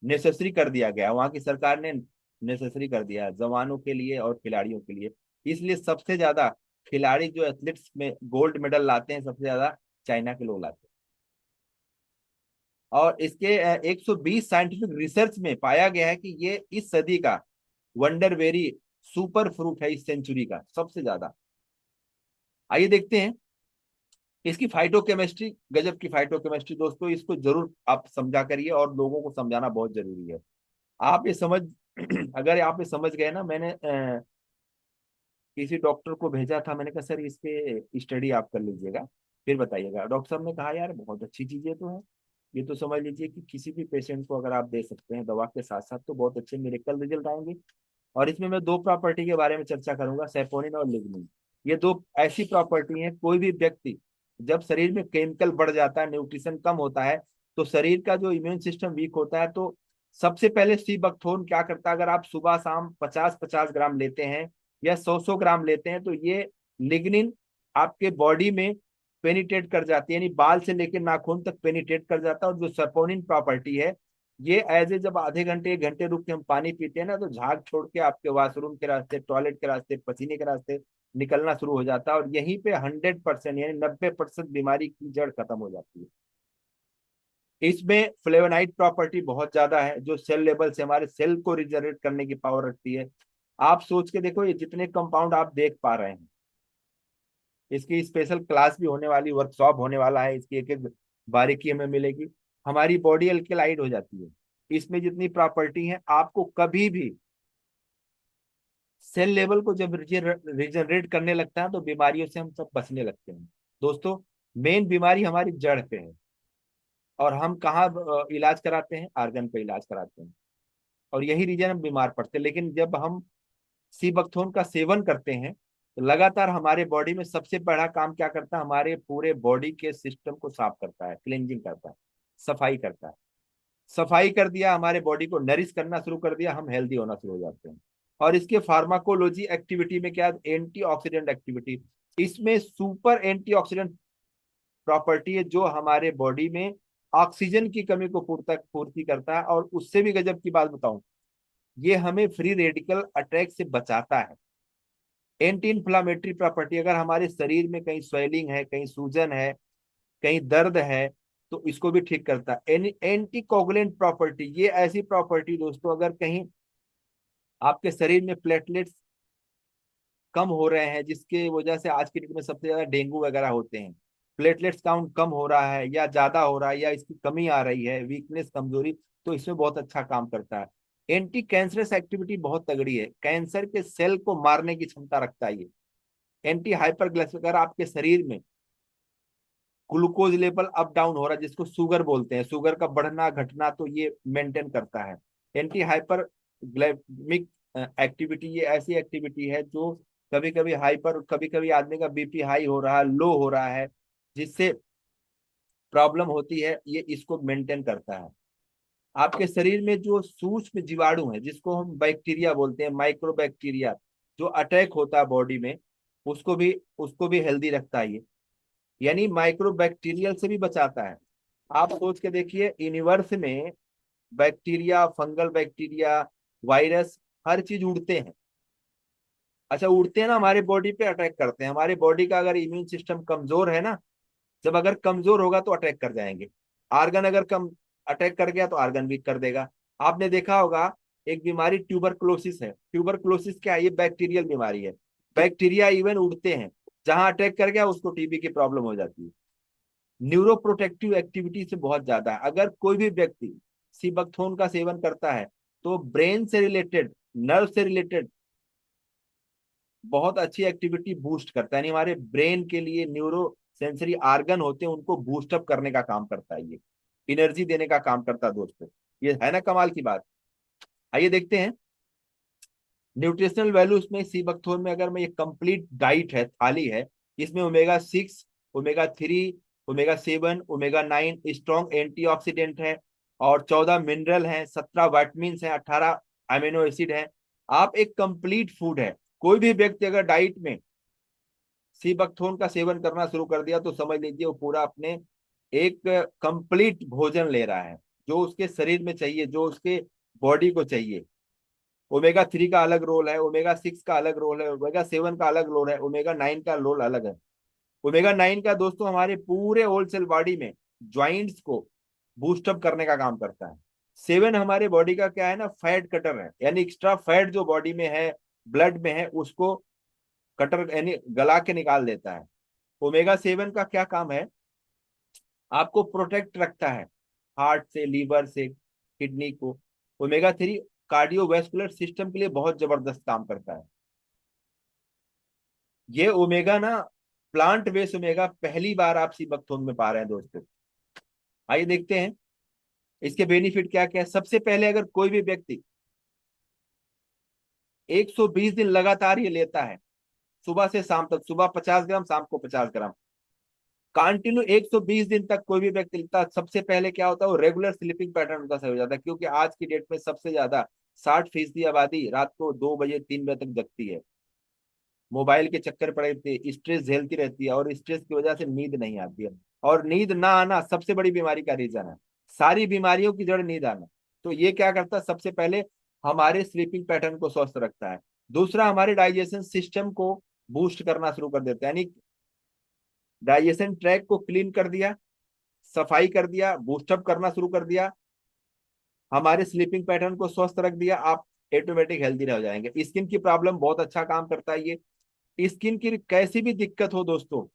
नेसेसरी कर दिया गया, वहां की सरकार ने नेसेसरी कर दिया जवानों के लिए और खिलाड़ियों के लिए। इसलिए सबसे ज्यादा खिलाड़ी जो एथलीट्स में गोल्ड मेडल लाते हैं, सबसे ज्यादा चाइना के लोग लाते हैं। और इसके 120 साइंटिफिक रिसर्च में पाया गया है कि ये इस सदी का वंडर वेरी सुपर फ्रूट है, इस सेंचुरी का सबसे ज्यादा। आइए देखते हैं इसकी फाइटोकेमिस्ट्री, गजब की फाइटोकेमिस्ट्री दोस्तों, इसको जरूर आप समझा करिए, और लोगों को समझाना बहुत जरूरी है। आप ये समझ अगर आप ये समझ गए ना, मैंने किसी डॉक्टर को भेजा था, मैंने कहा सर इसके स्टडी आप कर लीजिएगा, फिर बताइएगा। डॉक्टर साहब ने कहा यार बहुत अच्छी चीजें तो है, ये तो समझ लीजिए कि किसी भी पेशेंट को अगर आप दे सकते हैं दवा के साथ साथ, तो बहुत अच्छे मेडिकल रिजल्ट आएंगे। और इसमें मैं दो प्रॉपर्टी के बारे में चर्चा करूंगा, सेपोनिन और लिग्निन। ये दो ऐसी प्रॉपर्टी है, कोई भी व्यक्ति जब शरीर में केमिकल बढ़ जाता है, न्यूट्रिशन कम होता है, तो शरीर का जो इम्यून सिस्टम वीक होता है, तो सबसे पहले सी बकथोर्न क्या करता है, अगर आप सुबह शाम 50-50 ग्राम लेते हैं या 100-100 ग्राम लेते हैं, तो ये लिग्निन आपके बॉडी में पेनिट्रेट कर जाती है, यानी बाल से लेकर नाखून तक पेनिट्रेट कर जाता है। और जो सेपोनिन प्रॉपर्टी है, ये एज ए जब आधे घंटे 1 घंटे रुक के हम पानी पीते हैं ना, तो झाग छोड़ के आपके वॉशरूम के रास्ते, टॉयलेट के रास्ते, पसीने के रास्ते निकलना शुरू हो जाता है, और यहीं पे 100% यानी 90% बीमारी की जड़ खत्म हो जाती है। इसमें फ्लेवोनाइड प्रॉपर्टी बहुत ज्यादा है, जो सेल लेवल से हमारे सेल को रिजनरेट करने की पावर रखती है। आप सोच के देखो, ये जितने कंपाउंड आप देख पा रहे हैं, इसकी स्पेशल क्लास भी होने वाली, वर्कशॉप होने वाला है, इसकी एक एक बारीकी हमें मिलेगी। हमारी बॉडी अल्केलाइड हो जाती है, इसमें जितनी प्रॉपर्टी है, आपको कभी भी सेल लेवल को जब रिजनरेट करने लगता है, तो बीमारियों से हम सब बचने लगते हैं दोस्तों। मेन बीमारी हमारी जड़ पे है, और हम कहाँ इलाज कराते हैं, आर्गन पे इलाज कराते हैं, और यही रीजन हम बीमार पड़ते हैं। लेकिन जब हम सीबकथोन का सेवन करते हैं, तो लगातार हमारे बॉडी में सबसे बड़ा काम क्या करता है, हमारे पूरे बॉडी के सिस्टम को साफ करता है, क्लेंजिंग करता है, सफाई करता है। सफाई कर दिया, हमारे बॉडी को नरिश करना शुरू कर दिया, हम हेल्दी होना शुरू हो जाते हैं। और इसके फार्माकोलॉजी एक्टिविटी में क्या, एंटीऑक्सीडेंट एक्टिविटी, इसमें सुपर एंटीऑक्सीडेंट प्रॉपर्टी है, जो हमारे बॉडी में ऑक्सीजन की कमी को पूर्ति करता है। और उससे भी गजब की बात बताऊं, ये हमें फ्री रेडिकल अटैक से बचाता है। एंटी इंफ्लामेटरी प्रॉपर्टी, अगर हमारे शरीर में कहीं स्वेलिंग है, कहीं सूजन है, कहीं दर्द है, तो इसको भी ठीक करता है। एंटी कोगुलेंट प्रॉपर्टी, ये ऐसी प्रॉपर्टी दोस्तों, अगर कहीं आपके शरीर में प्लेटलेट्स कम हो रहे हैं, जिसके वजह से आज की डेट में सबसे ज्यादा डेंगू वगैरह होते हैं, प्लेटलेट्स काउंट कम हो रहा है या ज्यादा हो रहा है, या इसकी कमी आ रही है, वीकनेस, कमजोरी, तो इसमें बहुत अच्छा काम करता है। एंटी कैंसरस एक्टिविटी बहुत तगड़ी है, कैंसर के सेल को मारने की क्षमता रखता है ये। एंटी हाइपरग्लाइसेमिक, अगर आपके शरीर में ग्लूकोज लेवल अप डाउन हो रहा है, जिसको शुगर बोलते हैं, शुगर का बढ़ना घटना, तो ये मेंटेन करता है। एंटी हाइपर ग्लाइमिक एक्टिविटी, ये ऐसी एक्टिविटी है जो कभी कभी हाइपर, कभी कभी आदमी का बीपी हाई हो रहा है, लो हो रहा है, जिससे प्रॉब्लम होती है, ये इसको मेंटेन करता है। आपके शरीर में जो सूक्ष्म जीवाणु है, जिसको हम बैक्टीरिया बोलते हैं, माइक्रो बैक्टीरिया, जो अटैक होता है बॉडी में, उसको भी उसको भी हेल्दी रखता है ये, यानी माइक्रो बैक्टीरियल से भी बचाता है। आप सोच के देखिए, यूनिवर्स में बैक्टीरिया, फंगल बैक्टीरिया, वायरस, हर चीज उड़ते हैं। अच्छा, उड़ते हैं ना, हमारे बॉडी पे अटैक करते हैं। हमारे बॉडी का अगर इम्यून सिस्टम कमजोर है ना, जब अगर कमजोर होगा तो अटैक कर जाएंगे। आर्गन अगर कम अटैक कर गया तो आर्गन वीक कर देगा। आपने देखा होगा एक बीमारी ट्यूबरक्लोसिस है। ट्यूबरक्लोसिस क्या है? ये बैक्टीरियल बीमारी है। बैक्टीरिया इवन उड़ते हैं, जहां अटैक कर गया उसको टीबी की प्रॉब्लम हो जाती है। न्यूरो प्रोटेक्टिव एक्टिविटी से बहुत ज्यादा है। अगर कोई भी व्यक्ति सीबकथोन का सेवन करता है तो ब्रेन से रिलेटेड, नर्व से रिलेटेड बहुत अच्छी एक्टिविटी बूस्ट करता है। यानी हमारे ब्रेन के लिए न्यूरो सेंसरी आर्गन होते हैं, उनको बूस्ट अप करने का काम करता है, ये एनर्जी देने का काम करता है दोस्तों। ये है ना कमाल की बात। आइए देखते हैं न्यूट्रिशनल वैल्यूज में सीबकथोन में। अगर मैं, ये कंप्लीट डाइट है, थाली है। इसमें omega 6, omega 3, omega 7, omega 9 strong antioxidant है, और 14 मिनरल हैं, 17 विटामिन हैं, 18 अमीनो एसिड हैं। आप एक कंप्लीट फूड है। कोई भी व्यक्ति अगर डाइट में सीबकथोन का सेवन करना शुरू कर दिया तो समझ लीजिए वो पूरा अपने एक कंप्लीट भोजन ले रहा है, जो उसके शरीर में चाहिए, जो उसके बॉडी को चाहिए। ओमेगा 3 का अलग रोल है, ओमेगा 6 का अलग रोल है, ओमेगा 7 का अलग रोल है, ओमेगा 9 का रोल अलग है। ओमेगा 9 का दोस्तों हमारे पूरे होल सेल बॉडी में ज्वाइंट्स को बूस्टअप करने का काम करता है। 7 हमारे बॉडी का क्या है ना, फैट कटर है, यानी एक्स्ट्रा फैट जो बॉडी में है, ब्लड में है, उसको कटर यानी गला के निकाल देता है। ओमेगा 7 का क्या काम है? आपको प्रोटेक्ट रखता है हार्ट से, लीवर से, किडनी को। ओमेगा 3 कार्डियोवैस्कुलर सिस्टम के लिए बहुत जबरदस्त काम करता है। ये ओमेगा ना, प्लांट बेस्ड ओमेगा पहली बार आप सीबकथोन में पा रहे हैं दोस्तों। आइए देखते हैं इसके बेनिफिट क्या क्या है। सबसे पहले, अगर कोई भी व्यक्ति 120 दिन लगातार ये लेता है, सुबह से शाम तक, सुबह 50 ग्राम, शाम को 50 ग्राम, कंटिन्यू 120 दिन तक कोई भी व्यक्ति लेता है, सबसे पहले क्या होता है, वो रेगुलर स्लीपिंग पैटर्न उनका सही हो जाता है। क्योंकि आज की डेट में सबसे ज्यादा 60% आबादी रात को 2 बजे 3 बजे तक जगती है, मोबाइल के चक्कर पड़े रहती है, स्ट्रेस झेलती रहती है, और स्ट्रेस की वजह से नींद नहीं आती है। और नींद ना आना सबसे बड़ी बीमारी का रीजन है। सारी बीमारियों की जड़ नींद आना। तो ये क्या करता है, सबसे पहले हमारे स्लीपिंग पैटर्न को स्वस्थ रखता है। दूसरा, हमारे डाइजेशन सिस्टम को बूस्ट करना शुरू कर देता है, यानी डाइजेशन ट्रैक को क्लीन कर दिया, सफाई कर दिया, बूस्टअप करना शुरू कर दिया, हमारे स्लीपिंग पैटर्न को स्वस्थ रख दिया। आप ऑटोमेटिक हेल्दी रह जाएंगे। स्किन की प्रॉब्लम बहुत अच्छा काम करता है ये। स्किन की कैसी भी दिक्कत हो दोस्तों,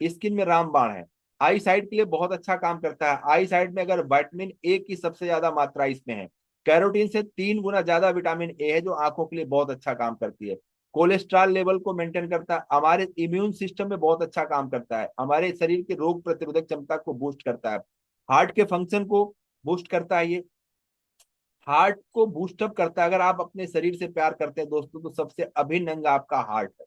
स्किन में रामबाण है। आई साइड के लिए बहुत अच्छा काम करता है। आई साइड में अगर विटामिन 1 की सबसे ज्यादा मात्रा इसमें है, कैरोटीन से 3 गुना ज्यादा विटामिन 1 है, जो आंखों के लिए बहुत अच्छा काम करती है। कोलेस्ट्रॉल लेवल को मेंटेन करता है, हमारे इम्यून सिस्टम में बहुत अच्छा काम करता है, हमारे शरीर की रोग प्रतिरोधक क्षमता को बूस्ट करता है, हार्ट के फंक्शन को बूस्ट करता है ये, हार्ट को बूस्टअप करता है। अगर आप अपने शरीर से प्यार करते हैं दोस्तों, तो सबसे अभिन्न अंग आपका हार्ट है।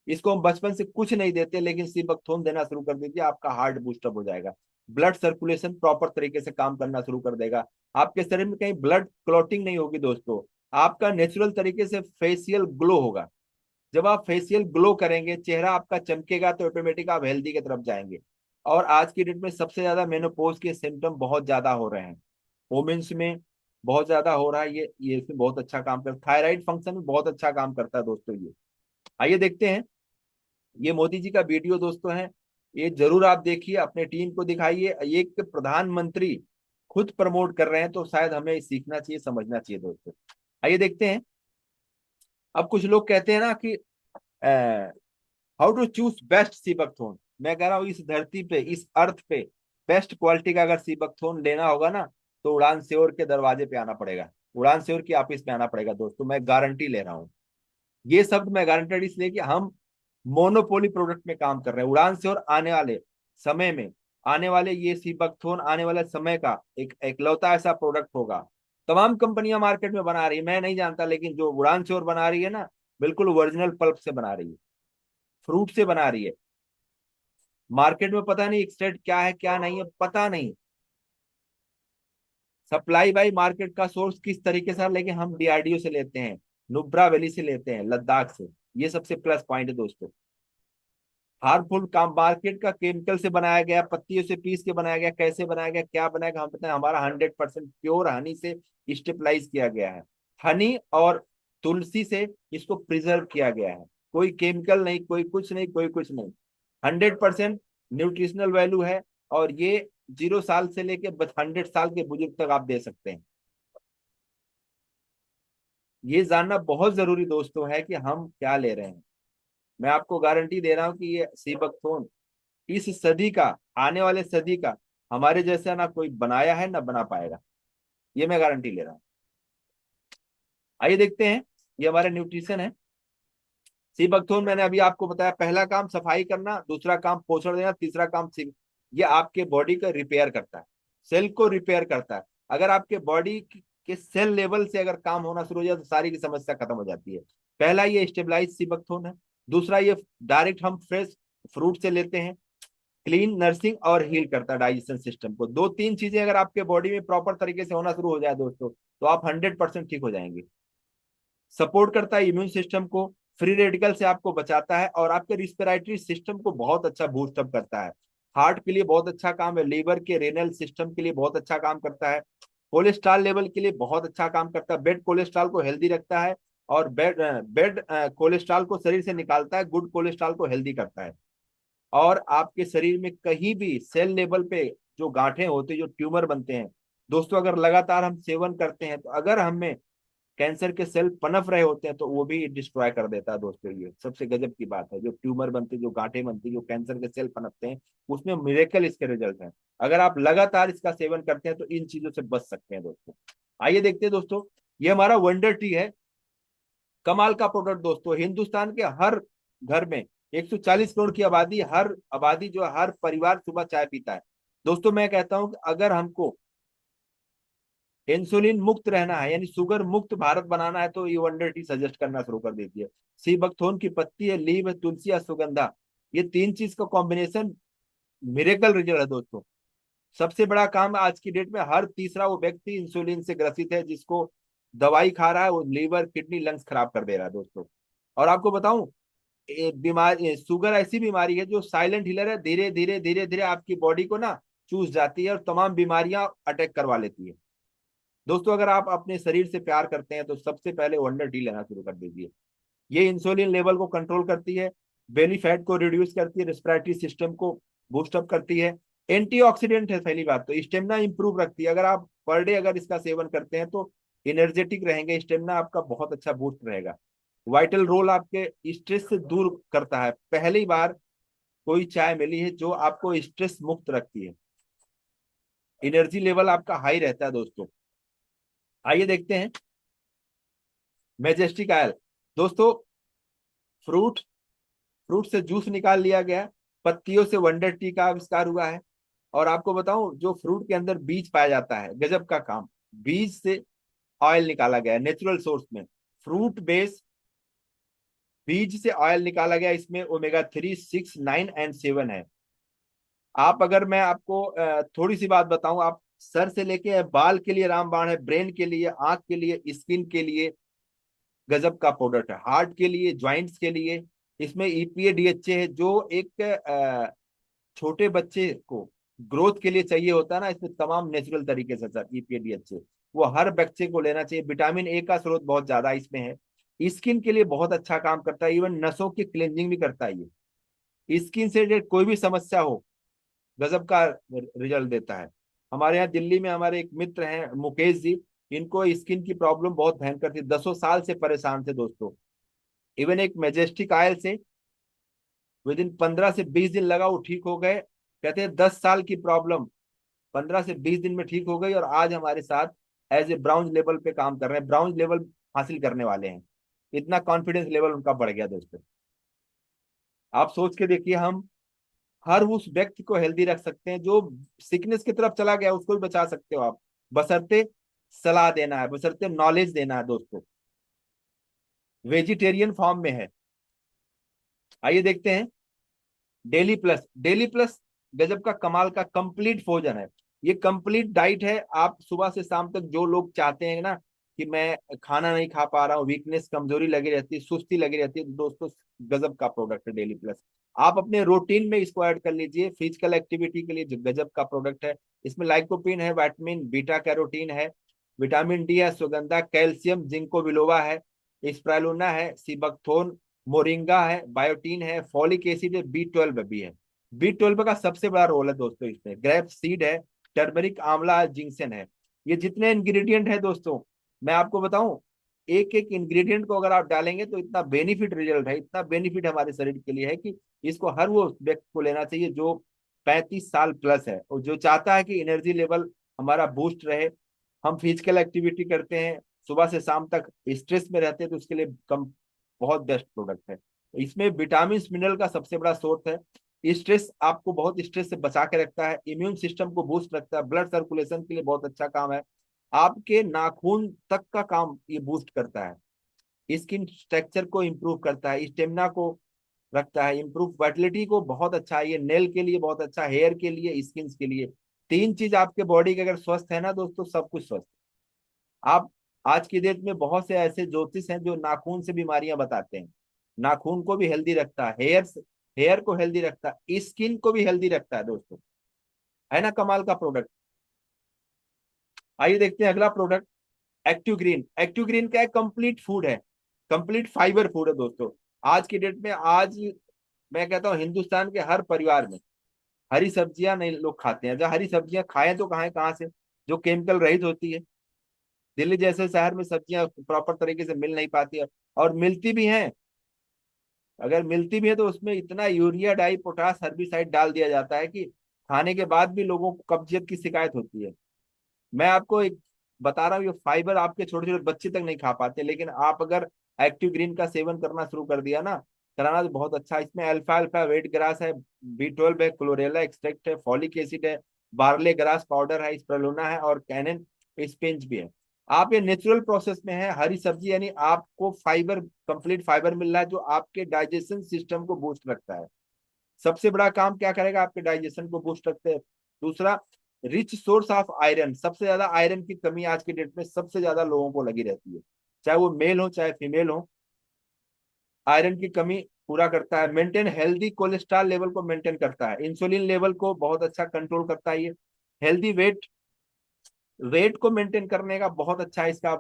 इसको हम बचपन से कुछ नहीं देते, लेकिन सीबकथोन देना शुरू कर दीजिए, आपका हार्ट बूस्टअप हो जाएगा। ब्लड सर्कुलेशन प्रॉपर तरीके से काम करना शुरू कर देगा। आपके शरीर में कहीं ब्लड क्लॉटिंग नहीं होगी दोस्तों। आपका नेचुरल तरीके से फेशियल ग्लो होगा। जब आप फेशियल ग्लो करेंगे, चेहरा आपका चमकेगा, तो ऑटोमेटिक आप हेल्दी की तरफ जाएंगे। और आज की डेट में सबसे ज्यादा मेनोपॉज के सिम्टम बहुत ज्यादा हो रहे हैं, वोमेन्स में बहुत ज्यादा हो रहा है। ये इसमें बहुत अच्छा काम करता है, थायराइड फंक्शन में बहुत अच्छा काम करता है दोस्तों ये। आइए देखते हैं, ये मोदी जी का वीडियो दोस्तों है, ये जरूर आप देखिए, अपने टीम को दिखाइए। एक प्रधानमंत्री खुद प्रमोट कर रहे हैं, तो शायद हमें सीखना चाहिए, समझना चाहिए दोस्तों। आइए देखते हैं। अब कुछ लोग कहते हैं ना कि हाउ टू चूज बेस्ट सीबकथोन। मैं कह रहा हूँ, इस धरती पे, इस अर्थ पे बेस्ट क्वालिटी का अगर सीबकथोन लेना होगा ना, तो उड़ान श्योर के दरवाजे पे आना पड़ेगा, उड़ान श्योर की ऑफिस पे आना पड़ेगा दोस्तों। मैं गारंटी ले रहा हूँ, ये शब्द मैं गारंटेड इसलिए कि हम मोनोपोली प्रोडक्ट में काम कर रहे हैं। उड़ान श्योर आने वाले समय में, आने वाले ये सीबकथोन आने वाले समय का एक एकलौता ऐसा प्रोडक्ट होगा। तमाम कंपनियां मार्केट में बना रही है, मैं नहीं जानता, लेकिन जो उड़ान श्योर बना रही है ना, बिल्कुल ओरिजिनल पल्प से बना रही है, फ्रूट से बना रही है। मार्केट में पता नहीं एक्सट्रैक्ट क्या है क्या नहीं है, पता नहीं। सप्लाई बाई मार्केट का सोर्स किस तरीके से, लेकिन हम डीआरडीओ से लेते हैं, नुब्रा वैली से लेते हैं, लद्दाख से। ये सबसे प्लस पॉइंट है दोस्तों। हार्मफुल काम मार्केट का केमिकल से बनाया गया, पत्तियों से पीस के बनाया गया, कैसे बनाया गया, क्या बनाया गया, हम पता है। हमारा 100% प्योर हनी से स्टेपलाइज किया गया है। हनी और तुलसी से इसको प्रिजर्व किया गया है। कोई केमिकल नहीं, कोई कुछ नहीं, कोई कुछ नहीं। 100% न्यूट्रिशनल वैल्यू है। और ये 0 साल से लेके 100 साल के बुजुर्ग तक आप दे सकते हैं। ये जानना बहुत जरूरी दोस्तों है कि हम क्या ले रहे हैं। मैं आपको गारंटी दे रहा हूं कि ये सीबकथोर्न इस सदी का, आने वाले सदी का, हमारे जैसा ना कोई बनाया है ना बना पाएगा। ये मैं गारंटी ले रहा हूँ। आइए देखते हैं। ये हमारा न्यूट्रिशन है। सीबकथोर्न मैंने अभी आपको बताया, पहला काम सफाई करना, दूसरा काम पोषण देना, तीसरा काम ये आपके बॉडी का रिपेयर करता है, सेल को रिपेयर करता है। अगर आपके बॉडी के सेल लेवल से अगर काम होना शुरू हो जाए तो सारी की समस्या खत्म हो जाती है। पहला ये स्टेबलाइज सीबकथोर्न है। दूसरा ये डायरेक्ट हम फ्रेश फ्रूट से लेते हैं, क्लीन, नर्सिंग और हील करता है डाइजेशन सिस्टम को। दो तीन चीजें अगर आपके बॉडी में प्रॉपर तरीके से होना शुरू हो जाए दोस्तों, तो आप 100% ठीक हो जाएंगे। सपोर्ट करता है इम्यून सिस्टम को, फ्री रेडिकल से आपको बचाता है, और आपके रिस्पिरेटरी सिस्टम को बहुत अच्छा बूस्ट अप करता है। हार्ट के लिए बहुत अच्छा काम है, लीवर के रेनल सिस्टम के लिए बहुत अच्छा काम करता है, कोलेस्ट्रॉल लेवल के लिए बहुत अच्छा काम करता है, बेड कोलेस्ट्रॉल को हेल्दी रखता है, और बेड बेड कोलेस्ट्रॉल को शरीर से निकालता है, गुड कोलेस्ट्रॉल को हेल्दी करता है। और आपके शरीर में कहीं भी सेल लेवल पे जो गांठें होती है, जो ट्यूमर बनते हैं दोस्तों, अगर लगातार हम सेवन करते हैं तो अगर हमें कैंसर के सेल पनप रहे होते हैं तो वो भी डिस्ट्रॉय कर देता है दोस्तों। ये सबसे गजब की बात है, जो ट्यूमर बनते, जो गांठें बनती, जो कैंसर के सेल पनपते हैं, उसमें मिरेकल इसके रिजल्ट है। अगर आप लगातार इसका सेवन करते हैं तो इन चीजों से बच सकते हैं दोस्तों। आइए देखते हैं दोस्तों। ये हमारा वंडर टी है, कमाल का प्रोडक्ट दोस्तों। हिंदुस्तान के हर घर में 140 करोड़ की आबादी, हर आबादी जो है, हर परिवार सुबह चाय पीता है दोस्तों। मैं कहता हूं कि अगर हमको इंसुलिन मुक्त रहना है, यानी शुगर मुक्त भारत बनाना है, तो ये वंडर टी सजेस्ट करना शुरू कर दीजिए। सी बकथोर्न की पत्ती है, लीव है, तुलसी है, सुगंधा, ये तीन चीज का कॉम्बिनेशन मिरेकल रिजल्ट है दोस्तों। सबसे बड़ा काम आज की डेट में, हर तीसरा वो व्यक्ति इंसुलिन से ग्रसित है, जिसको दवाई खा रहा है, वो लीवर, किडनी, लंग्स खराब कर दे रहा है दोस्तों। और आपको बताऊं, बीमारी, शुगर ऐसी बीमारी है जो साइलेंट हीलर है, धीरे धीरे धीरे धीरे आपकी बॉडी को ना चूस जाती है और तमाम बीमारियां अटैक करवा लेती है दोस्तों। अगर आप अपने शरीर से प्यार करते हैं तो सबसे पहले वंडर टी लेना शुरू कर दीजिए। ये इंसुलिन लेवल को कंट्रोल करती है, बेली फैट को रिड्यूस करती है, रिस्पिरेटरी सिस्टम को बूस्ट अप करती है, एंटीऑक्सीडेंट है पहली बात तो, स्टेमिना इंप्रूव रखती है। अगर आप पर डे अगर इसका सेवन करते हैं तो एनर्जेटिक रहेंगे, स्टेमिना आपका बहुत अच्छा बूस्ट रहेगा। वाइटल रोल आपके स्ट्रेस से दूर करता है। पहली बार कोई चाय मिली है जो आपको स्ट्रेस मुक्त रखती है, एनर्जी लेवल आपका हाई रहता है दोस्तों। आइए देखते हैं मैजेस्टिक आयल दोस्तों। फ्रूट फ्रूट से जूस निकाल लिया गया, पत्तियों से वंडर टी का आविष्कार हुआ है। और आपको बताऊं, जो फ्रूट के अंदर बीज पाया जाता है, गजब का काम, बीज से ऑयल निकाला गया है नेचुरल सोर्स में। फ्रूट बेस बीज से ऑयल निकाला गया, इसमें ओमेगा 3, 6, 9 एंड 7 है। आप, अगर मैं आपको थोड़ी सी बात बताऊं, आप सर से लेके बाल के लिए रामबाण है, ब्रेन के लिए, आंख के लिए, स्किन के लिए गजब का प्रोडक्ट है, हार्ट के लिए, ज्वाइंट्स के लिए। इसमें ईपीए डीएचए है, जो एक छोटे बच्चे को ग्रोथ के लिए चाहिए होता है ना, इसमें तमाम नेचुरल तरीके से सर ईपीए डीएचए वो हर बच्चे को लेना चाहिए। विटामिन ए का स्रोत बहुत ज्यादा इसमें है, स्किन के लिए बहुत अच्छा काम करता है, इवन नसों की क्लेंजिंग भी करता है ये। स्किन से रिलेटेड कोई भी समस्या हो, गजब का रिजल्ट देता है। हमारे यहाँ दिल्ली में हमारे एक मित्र हैं मुकेश जी, इनको स्किन की प्रॉब्लम बहुत भयंकर थी, 10 साल से परेशान थे दोस्तों। इवन एक मेजेस्टिक आयल से विद इन 15 से 20 दिन लगा, वो ठीक हो गए। कहते हैं 10 साल की प्रॉब्लम 15 से 20 दिन में ठीक हो गई, और आज हमारे साथ एज ए ब्राउन लेवल पे काम कर रहे हैं, ब्राउन लेवल हासिल करने वाले हैं। इतना कॉन्फिडेंस लेवल उनका बढ़ गया दोस्तों। आप सोच के देखिए, हम हर उस व्यक्ति को हेल्दी रख सकते हैं जो सिकनेस की तरफ चला गया, उसको भी बचा सकते हो आप, बशर्ते सलाह देना है, बशर्ते नॉलेज देना है दोस्तों। वेजिटेरियन फॉर्म में है। आइए देखते हैं डेली प्लस। डेली प्लस गजब का कमाल का कंप्लीट भोजन है, ये कंप्लीट डाइट है। आप सुबह से शाम तक, जो लोग चाहते हैं ना कि मैं खाना नहीं खा पा रहा हूँ, वीकनेस, कमजोरी लगी रहती है, सुस्ती लगी रहती है, तो दोस्तों गजब का प्रोडक्ट है डेली प्लस। आप अपने रूटीन में इसको ऐड कर लीजिए, फिजिकल एक्टिविटी के लिए जो गजब का प्रोडक्ट है। इसमें लाइकोपीन है, विटामिन बीटा कैरोटीन है, विटामिन डी है, अश्वगंधा, कैल्शियम, जिंको बिलोवा है, स्प्रालुना है, सिबकथोन, मोरिंगा है, बायोटीन है, फॉलिक एसिड है, B12 भी है। B12 का सबसे बड़ा रोल है दोस्तों इसमें, ग्रेप सीड है, टर्मरिक, आंवला है, जिंक्सन है। ये जितने इंग्रेडिएंट है दोस्तों, मैं आपको बताऊं, एक एक इंग्रेडिएंट को अगर आप डालेंगे तो इतना बेनिफिट रिजल्ट है, इतना बेनिफिट हमारे शरीर के लिए है कि इसको हर वो व्यक्ति को लेना चाहिए जो 35 साल प्लस है और जो चाहता है कि एनर्जी लेवल हमारा बूस्ट रहे। हम फिजिकल एक्टिविटी करते हैं सुबह से शाम तक, स्ट्रेस में रहते हैं, तो उसके लिए कम बहुत बेस्ट प्रोडक्ट है। इसमें विटामिन मिनरल का सबसे बड़ा सोर्स है। स्ट्रेस आपको बहुत स्ट्रेस से बचा के रखता है, इम्यून सिस्टम को बूस्ट रखता है, ब्लड सर्कुलेशन के लिए बहुत अच्छा काम है, आपके नाखून तक का काम ये बूस्ट करता है, स्किन स्ट्रक्चर को इम्प्रूव करता है, स्टेमिना को रखता है, इम्प्रूव फर्टिलिटी को बहुत अच्छा है, ये नेल के लिए बहुत अच्छा, हेयर के लिए, स्किन के लिए। तीन चीज आपके बॉडी के अगर स्वस्थ है ना दोस्तों, सब कुछ स्वस्थ है। आप आज की डेट में बहुत से ऐसे ज्योतिष हैं जो नाखून से बीमारियां बताते हैं, नाखून को भी हेल्दी रखता है, हेयर को हेल्दी रखता है, स्किन को भी हेल्दी रखता है दोस्तों, है ना कमाल का प्रोडक्ट। आइए देखते हैं अगला product, active green. Active green क्या है, कंप्लीट फूड है, कंप्लीट फाइबर फूड है दोस्तों। आज की डेट में, आज मैं कहता हूँ हिंदुस्तान के हर परिवार में हरी सब्जियां नहीं लोग खाते हैं, जब हरी सब्जियां खाएं तो खाएं कहाँ से, जो केमिकल रहित होती है। दिल्ली जैसे शहर में सब्जियां प्रॉपर तरीके से मिल नहीं पाती है, और मिलती भी हैं, अगर मिलती भी है तो उसमें इतना यूरिया डाई पोटास हर्बिसाइड डाल दिया जाता है कि खाने के बाद भी लोगों को कब्जियत की शिकायत होती है। मैं आपको एक बता रहा हूँ, ये फाइबर आपके छोटे छोटे बच्चे तक नहीं खा पाते, लेकिन आप अगर एक्टिव ग्रीन का सेवन करना शुरू कर दिया ना, कराना, तो बहुत अच्छा। इसमें अल्फा अल्फा वेट ग्रास है, B12 है, क्लोरेला एक्सट्रैक्ट है, फॉलिक एसिड है, बार्ले ग्रास पाउडर है, स्प्रुलिना है, और कैनन स्पिंच भी है। आप ये नेचुरल प्रोसेस में है, हरी सब्जी, यानी आपको फाइबर, कंप्लीट फाइबर मिल रहा है जो आपके डाइजेशन सिस्टम को बूस्ट रखता है। सबसे बड़ा काम क्या करेगा, आपके डाइजेशन को बूस्ट रखते हैं। दूसरा, रिच सोर्स ऑफ आयरन, सबसे ज्यादा आयरन की कमी आज की डेट में सबसे ज्यादा लोगों को लगी रहती है, चाहे वो मेल हो चाहे फीमेल हो, आयरन की कमी पूरा करता है। मेंटेन हेल्दी कोलेस्ट्रॉल लेवल को मेंटेन करता है, इंसुलिन लेवल को बहुत अच्छा कंट्रोल करता है ये। हेल्दी वेट, वेट को मेंटेन करने का बहुत अच्छा इसका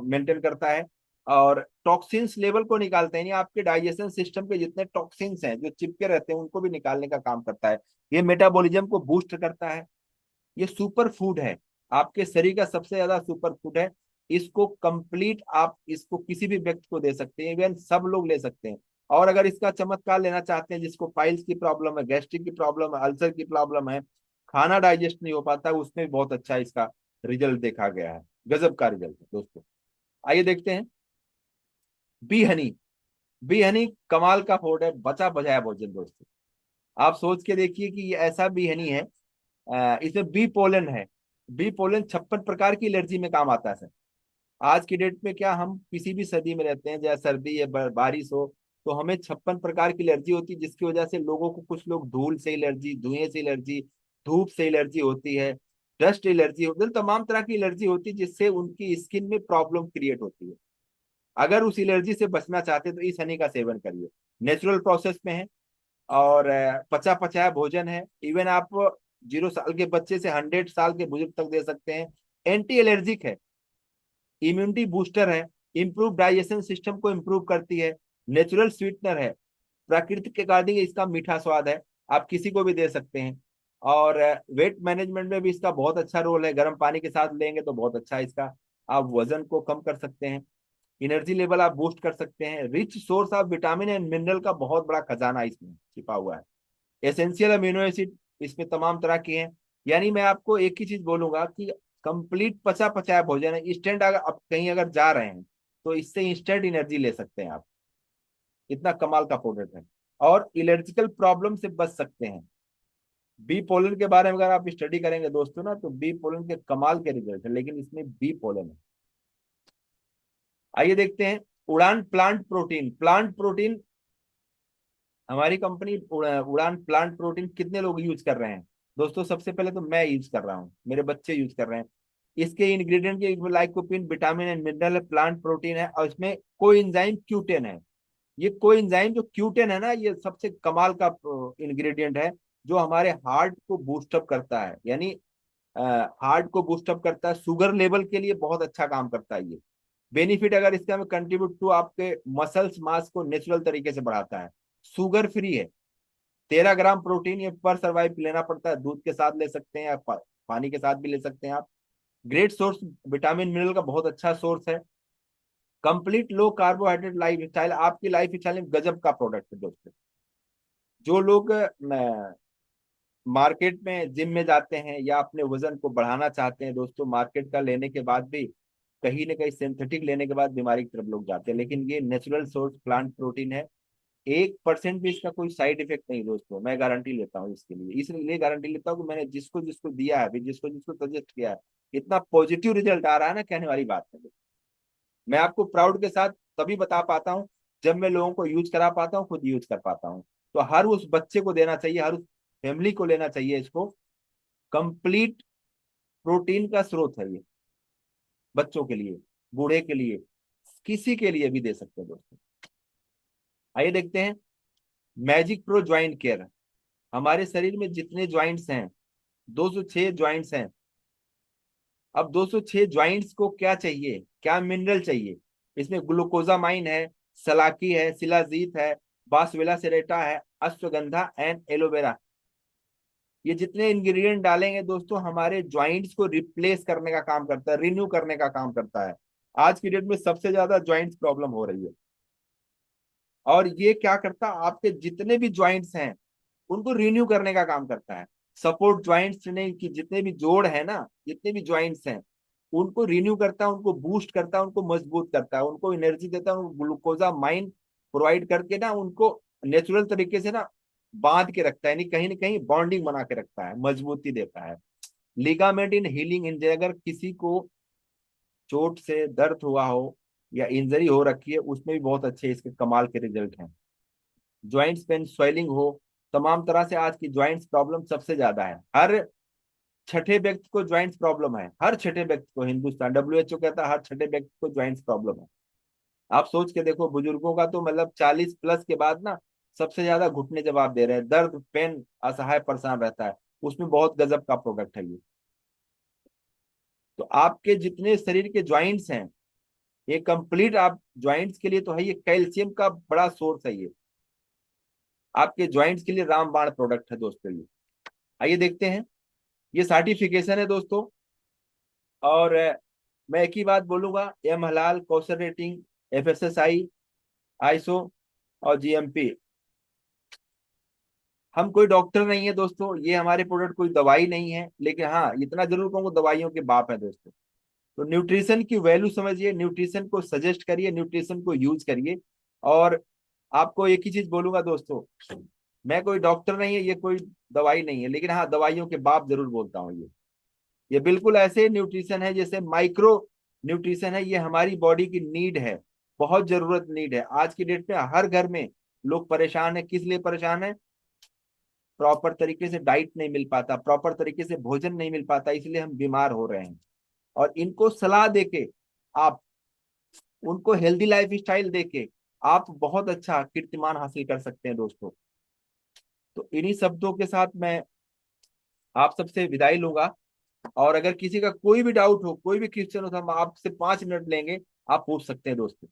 मेंटेन करता है। और टॉक्सिन्स लेवल को निकालते हैं, यानी आपके डाइजेशन सिस्टम के जितने टॉक्सिन्स हैं जो चिपके रहते हैं उनको भी निकालने का काम करता है। ये मेटाबॉलिज्म को बूस्ट करता है। ये सुपर फूड है, आपके शरीर का सबसे ज्यादा सुपर फूड है। इसको कंप्लीट आप इसको किसी भी व्यक्ति को दे सकते हैं, इवन सब लोग ले सकते हैं। और अगर इसका चमत्कार लेना चाहते हैं, जिसको पाइल्स की प्रॉब्लम है, गैस्ट्रिक की प्रॉब्लम है, अल्सर की प्रॉब्लम है, खाना डाइजेस्ट नहीं हो पाता, उसमें भी बहुत अच्छा इसका रिजल्ट देखा गया है, गजब का रिजल्ट है दोस्तों। आइए देखते हैं बी हनी। बी हनी कमाल का फूड है, बचा बचाया भोजन दोस्तों। आप सोच के देखिए कि ये ऐसा बी हनी है, इसमें बी पोलन है। बी पोलन 56 प्रकार की एलर्जी में काम आता है सर। आज की डेट में क्या, हम किसी भी सर्दी में रहते हैं, चाहे सर्दी या बारिश हो, तो हमें 56 प्रकार की एलर्जी होती है, जिसकी वजह से लोगों को, कुछ लोग धूल से एलर्जी, धुएं से एलर्जी, धूप से एलर्जी होती है, डस्ट एलर्जी होती है, तमाम तरह की एलर्जी होती है, जिससे उनकी स्किन में प्रॉब्लम क्रिएट होती है। अगर उस एलर्जी से बचना चाहते हैं तो इस हनी का सेवन करिए, नेचुरल प्रोसेस में है, और पचा पचाया भोजन है। इवन आप 0 साल के बच्चे से 100 साल के बुजुर्ग तक दे सकते हैं। एंटी एलर्जिक है, इम्यूनिटी बूस्टर है, इंप्रूव डाइजेशन सिस्टम को इंप्रूव करती है, नेचुरल स्वीटनर है, प्राकृतिक के अकॉर्डिंग इसका मीठा स्वाद है, आप किसी को भी दे सकते हैं। और वेट मैनेजमेंट में भी इसका बहुत अच्छा रोल है, गर्म पानी के साथ लेंगे तो बहुत अच्छा है इसका, आप वजन को कम कर सकते हैं, एनर्जी लेवल आप बूस्ट कर सकते हैं। Rich source of vitamin and mineral का बहुत बड़ा खजाना इसमें छिपा हुआ है। एसेंशियल अमीनो एसिड इसमें तमाम तरह के हैं। यानी मैं आपको एक ही चीज बोलूंगा कि कंप्लीट पचा पचाया भोजन है। इंस्टेंट अगर आप कहीं अगर जा रहे हैं तो इससे इंस्टेंट एनर्जी ले सकते हैं आप, इतना कमाल का प्रोडक्ट है। और इलर्जिकल प्रॉब्लम से बच सकते हैं। बी पोलन के बारे में अगर आप स्टडी करेंगे दोस्तों ना, तो बी पोलन के कमाल के रिजल्ट है, लेकिन इसमें बी पोलन है। आइए देखते हैं उड़ान प्लांट प्रोटीन। प्लांट प्रोटीन, हमारी कंपनी उड़ान प्लांट प्रोटीन कितने लोग यूज कर रहे हैं दोस्तों? सबसे पहले तो मैं यूज कर रहा हूँ, मेरे बच्चे यूज कर रहे हैं। इसके इंग्रेडिएंट के लाइकोपिन, विटामिन एंड मिनरल है, प्लांट प्रोटीन है, और इसमें कोएंजाइम Q10 है। ये कोएंजाइम जो Q10 है ना, ये सबसे कमाल का इंग्रेडिएंट है, जो हमारे हार्ट को बूस्टअप करता है। यानी हार्ट को बूस्टअप करता है, शुगर लेवल के लिए बहुत अच्छा काम करता है ये। बेनिफिट अगर इसका में कंट्रीब्यूट टू आपके मसल्स मास को नेचुरल तरीके से बढ़ाता है। शुगर फ्री है। 13 ग्राम प्रोटीन ये पर सर्वाइव लेना पड़ता है, दूध के साथ ले सकते हैं या पानी के साथ भी ले सकते हैं आप। ग्रेट सोर्स विटामिन मिनरल का, बहुत अच्छा सोर्स है। कंप्लीट लो कार्बोहाइड्रेट लाइफ स्टाइल, आपकी लाइफ स्टाइल में गजब का प्रोडक्ट है दोस्तों। जो लोग मार्केट में जिम में जाते हैं या अपने वजन को बढ़ाना चाहते हैं दोस्तों, मार्केट का लेने के बाद भी कहीं ना कहीं सिंथेटिक लेने के बाद बीमारी की तरफ लोग जाते हैं, लेकिन ये नेचुरल सोर्स प्लांट प्रोटीन है। 1% भी इसका कोई साइड इफेक्ट नहीं दोस्तों, मैं गारंटी लेता हूँ इसके लिए। इसलिए गारंटी लेता हूँ कि मैंने जिसको जिसको दिया है, अभी जिसको जिसको सजेस्ट किया है, इतना पॉजिटिव रिजल्ट आ रहा है ना, कहने वाली बात है। मैं आपको प्राउड के साथ तभी बता पाता हूँ जब मैं लोगों को यूज करा पाता हूँ, खुद यूज कर पाता हूँ। तो हर उस बच्चे को देना चाहिए, हर उस फैमिली को लेना चाहिए इसको। कंप्लीट प्रोटीन का स्रोत है ये, बच्चों के लिए, बूढ़े के लिए, किसी के लिए भी दे सकते हैं दोस्तों। आइए देखते हैं मैजिक प्रो ज्वाइंट केयर। हमारे शरीर में जितने ज्वाइंट्स हैं, 206 ज्वाइंट्स हैं। अब 206 ज्वाइंट्स को क्या चाहिए, क्या मिनरल चाहिए? इसमें ग्लूकोजामाइन है, सलाकी है, शिलाजीत है, बासवेला सेरेटा है, अश्वगंधा एंड एलोवेरा। ये जितने इंग्रेडिएंट डालेंगे दोस्तों, हमारे ज्वाइंट्स को रिप्लेस करने का काम करता है, रिन्यू करने का काम करता है। आज की डेट में सबसे ज्यादा ज्वाइंट्स प्रॉब्लम हो रही है। और ये क्या करता है, आपके जितने भी ज्वाइंट्स हैं उनको रिन्यू करने का काम करता है। सपोर्ट ज्वाइंट्स ने कि जितने भी जोड़ है ना, जितने भी ज्वाइंट्स हैं उनको रिन्यू करता है, उनको बूस्ट करता है, उनको मजबूत करता है, उनको एनर्जी देता है, उनको ग्लूकोजा माइन प्रोवाइड करके ना उनको नेचुरल तरीके से ना बांध के रखता है, यानी कहीं ना कहीं बॉन्डिंग बना के रखता है, मजबूती देता है। लिगामेंट इन हीलिंग इंजरी, अगर किसी को चोट से दर्द हुआ हो या इंजरी हो रखी है, उसमें भी बहुत अच्छे इसके कमाल के रिजल्ट हैं। ज्वाइंट्स पेन, स्वेलिंग हो, तमाम तरह से आज की ज्वाइंट्स प्रॉब्लम सबसे ज्यादा है। हर छठे व्यक्ति को ज्वाइंट्स प्रॉब्लम है, हर छठे व्यक्ति को। हिंदुस्तान WHO कहता है हर छठे व्यक्ति को ज्वाइंट्स प्रॉब्लम है। आप सोच के देखो, बुजुर्गों का तो मतलब 40+ के बाद ना सबसे ज्यादा घुटने जवाब दे रहे हैं, दर्द पेन असहाय परेशान रहता है। उसमें बहुत गजब का प्रोडक्ट है ये। तो आपके जितने शरीर के ज्वाइंट्स हैं, ये कंप्लीट आप ज्वाइंट्स के लिए तो है, ये कैल्शियम का बड़ा सोर्स है ये। आपके ज्वाइंट्स के लिए रामबाण प्रोडक्ट है दोस्तों ये। आइए देखते हैं, ये सर्टिफिकेशन है दोस्तों। और मैं एक ही बात बोलूंगा, एम हलाल, कौशल रेटिंग, FSSAI, आईएसओ और GMP। हम कोई डॉक्टर नहीं है दोस्तों, ये हमारे प्रोडक्ट कोई दवाई नहीं है, लेकिन हाँ इतना जरूर कहूंगा, दवाइयों के बाप है दोस्तों। तो न्यूट्रिशन की वैल्यू समझिए, न्यूट्रिशन को सजेस्ट करिए, न्यूट्रिशन को यूज करिए। और आपको एक ही चीज बोलूंगा दोस्तों, मैं कोई डॉक्टर नहीं है, ये कोई दवाई नहीं है, लेकिन हाँ दवाइयों के बाप जरूर बोलता हूँ ये बिल्कुल ऐसे न्यूट्रिशन है जैसे माइक्रो न्यूट्रिशन है। ये हमारी बॉडी की नीड है, बहुत जरूरत नीड है। आज की डेट में हर घर में लोग परेशान है, किस लिए परेशान है? प्रॉपर तरीके से डाइट नहीं मिल पाता, प्रॉपर तरीके से भोजन नहीं मिल पाता, इसलिए हम बीमार हो रहे हैं। और इनको सलाह देके, आप उनको हेल्दी लाइफ स्टाइल देके आप बहुत अच्छा कीर्तिमान हासिल कर सकते हैं दोस्तों। तो इन्हीं शब्दों के साथ मैं आप सबसे विदाई लूंगा। और अगर किसी का कोई भी डाउट हो, कोई भी क्वेश्चन हो, तो हम आपसे 5 मिनट लेंगे, आप पूछ सकते हैं दोस्तों।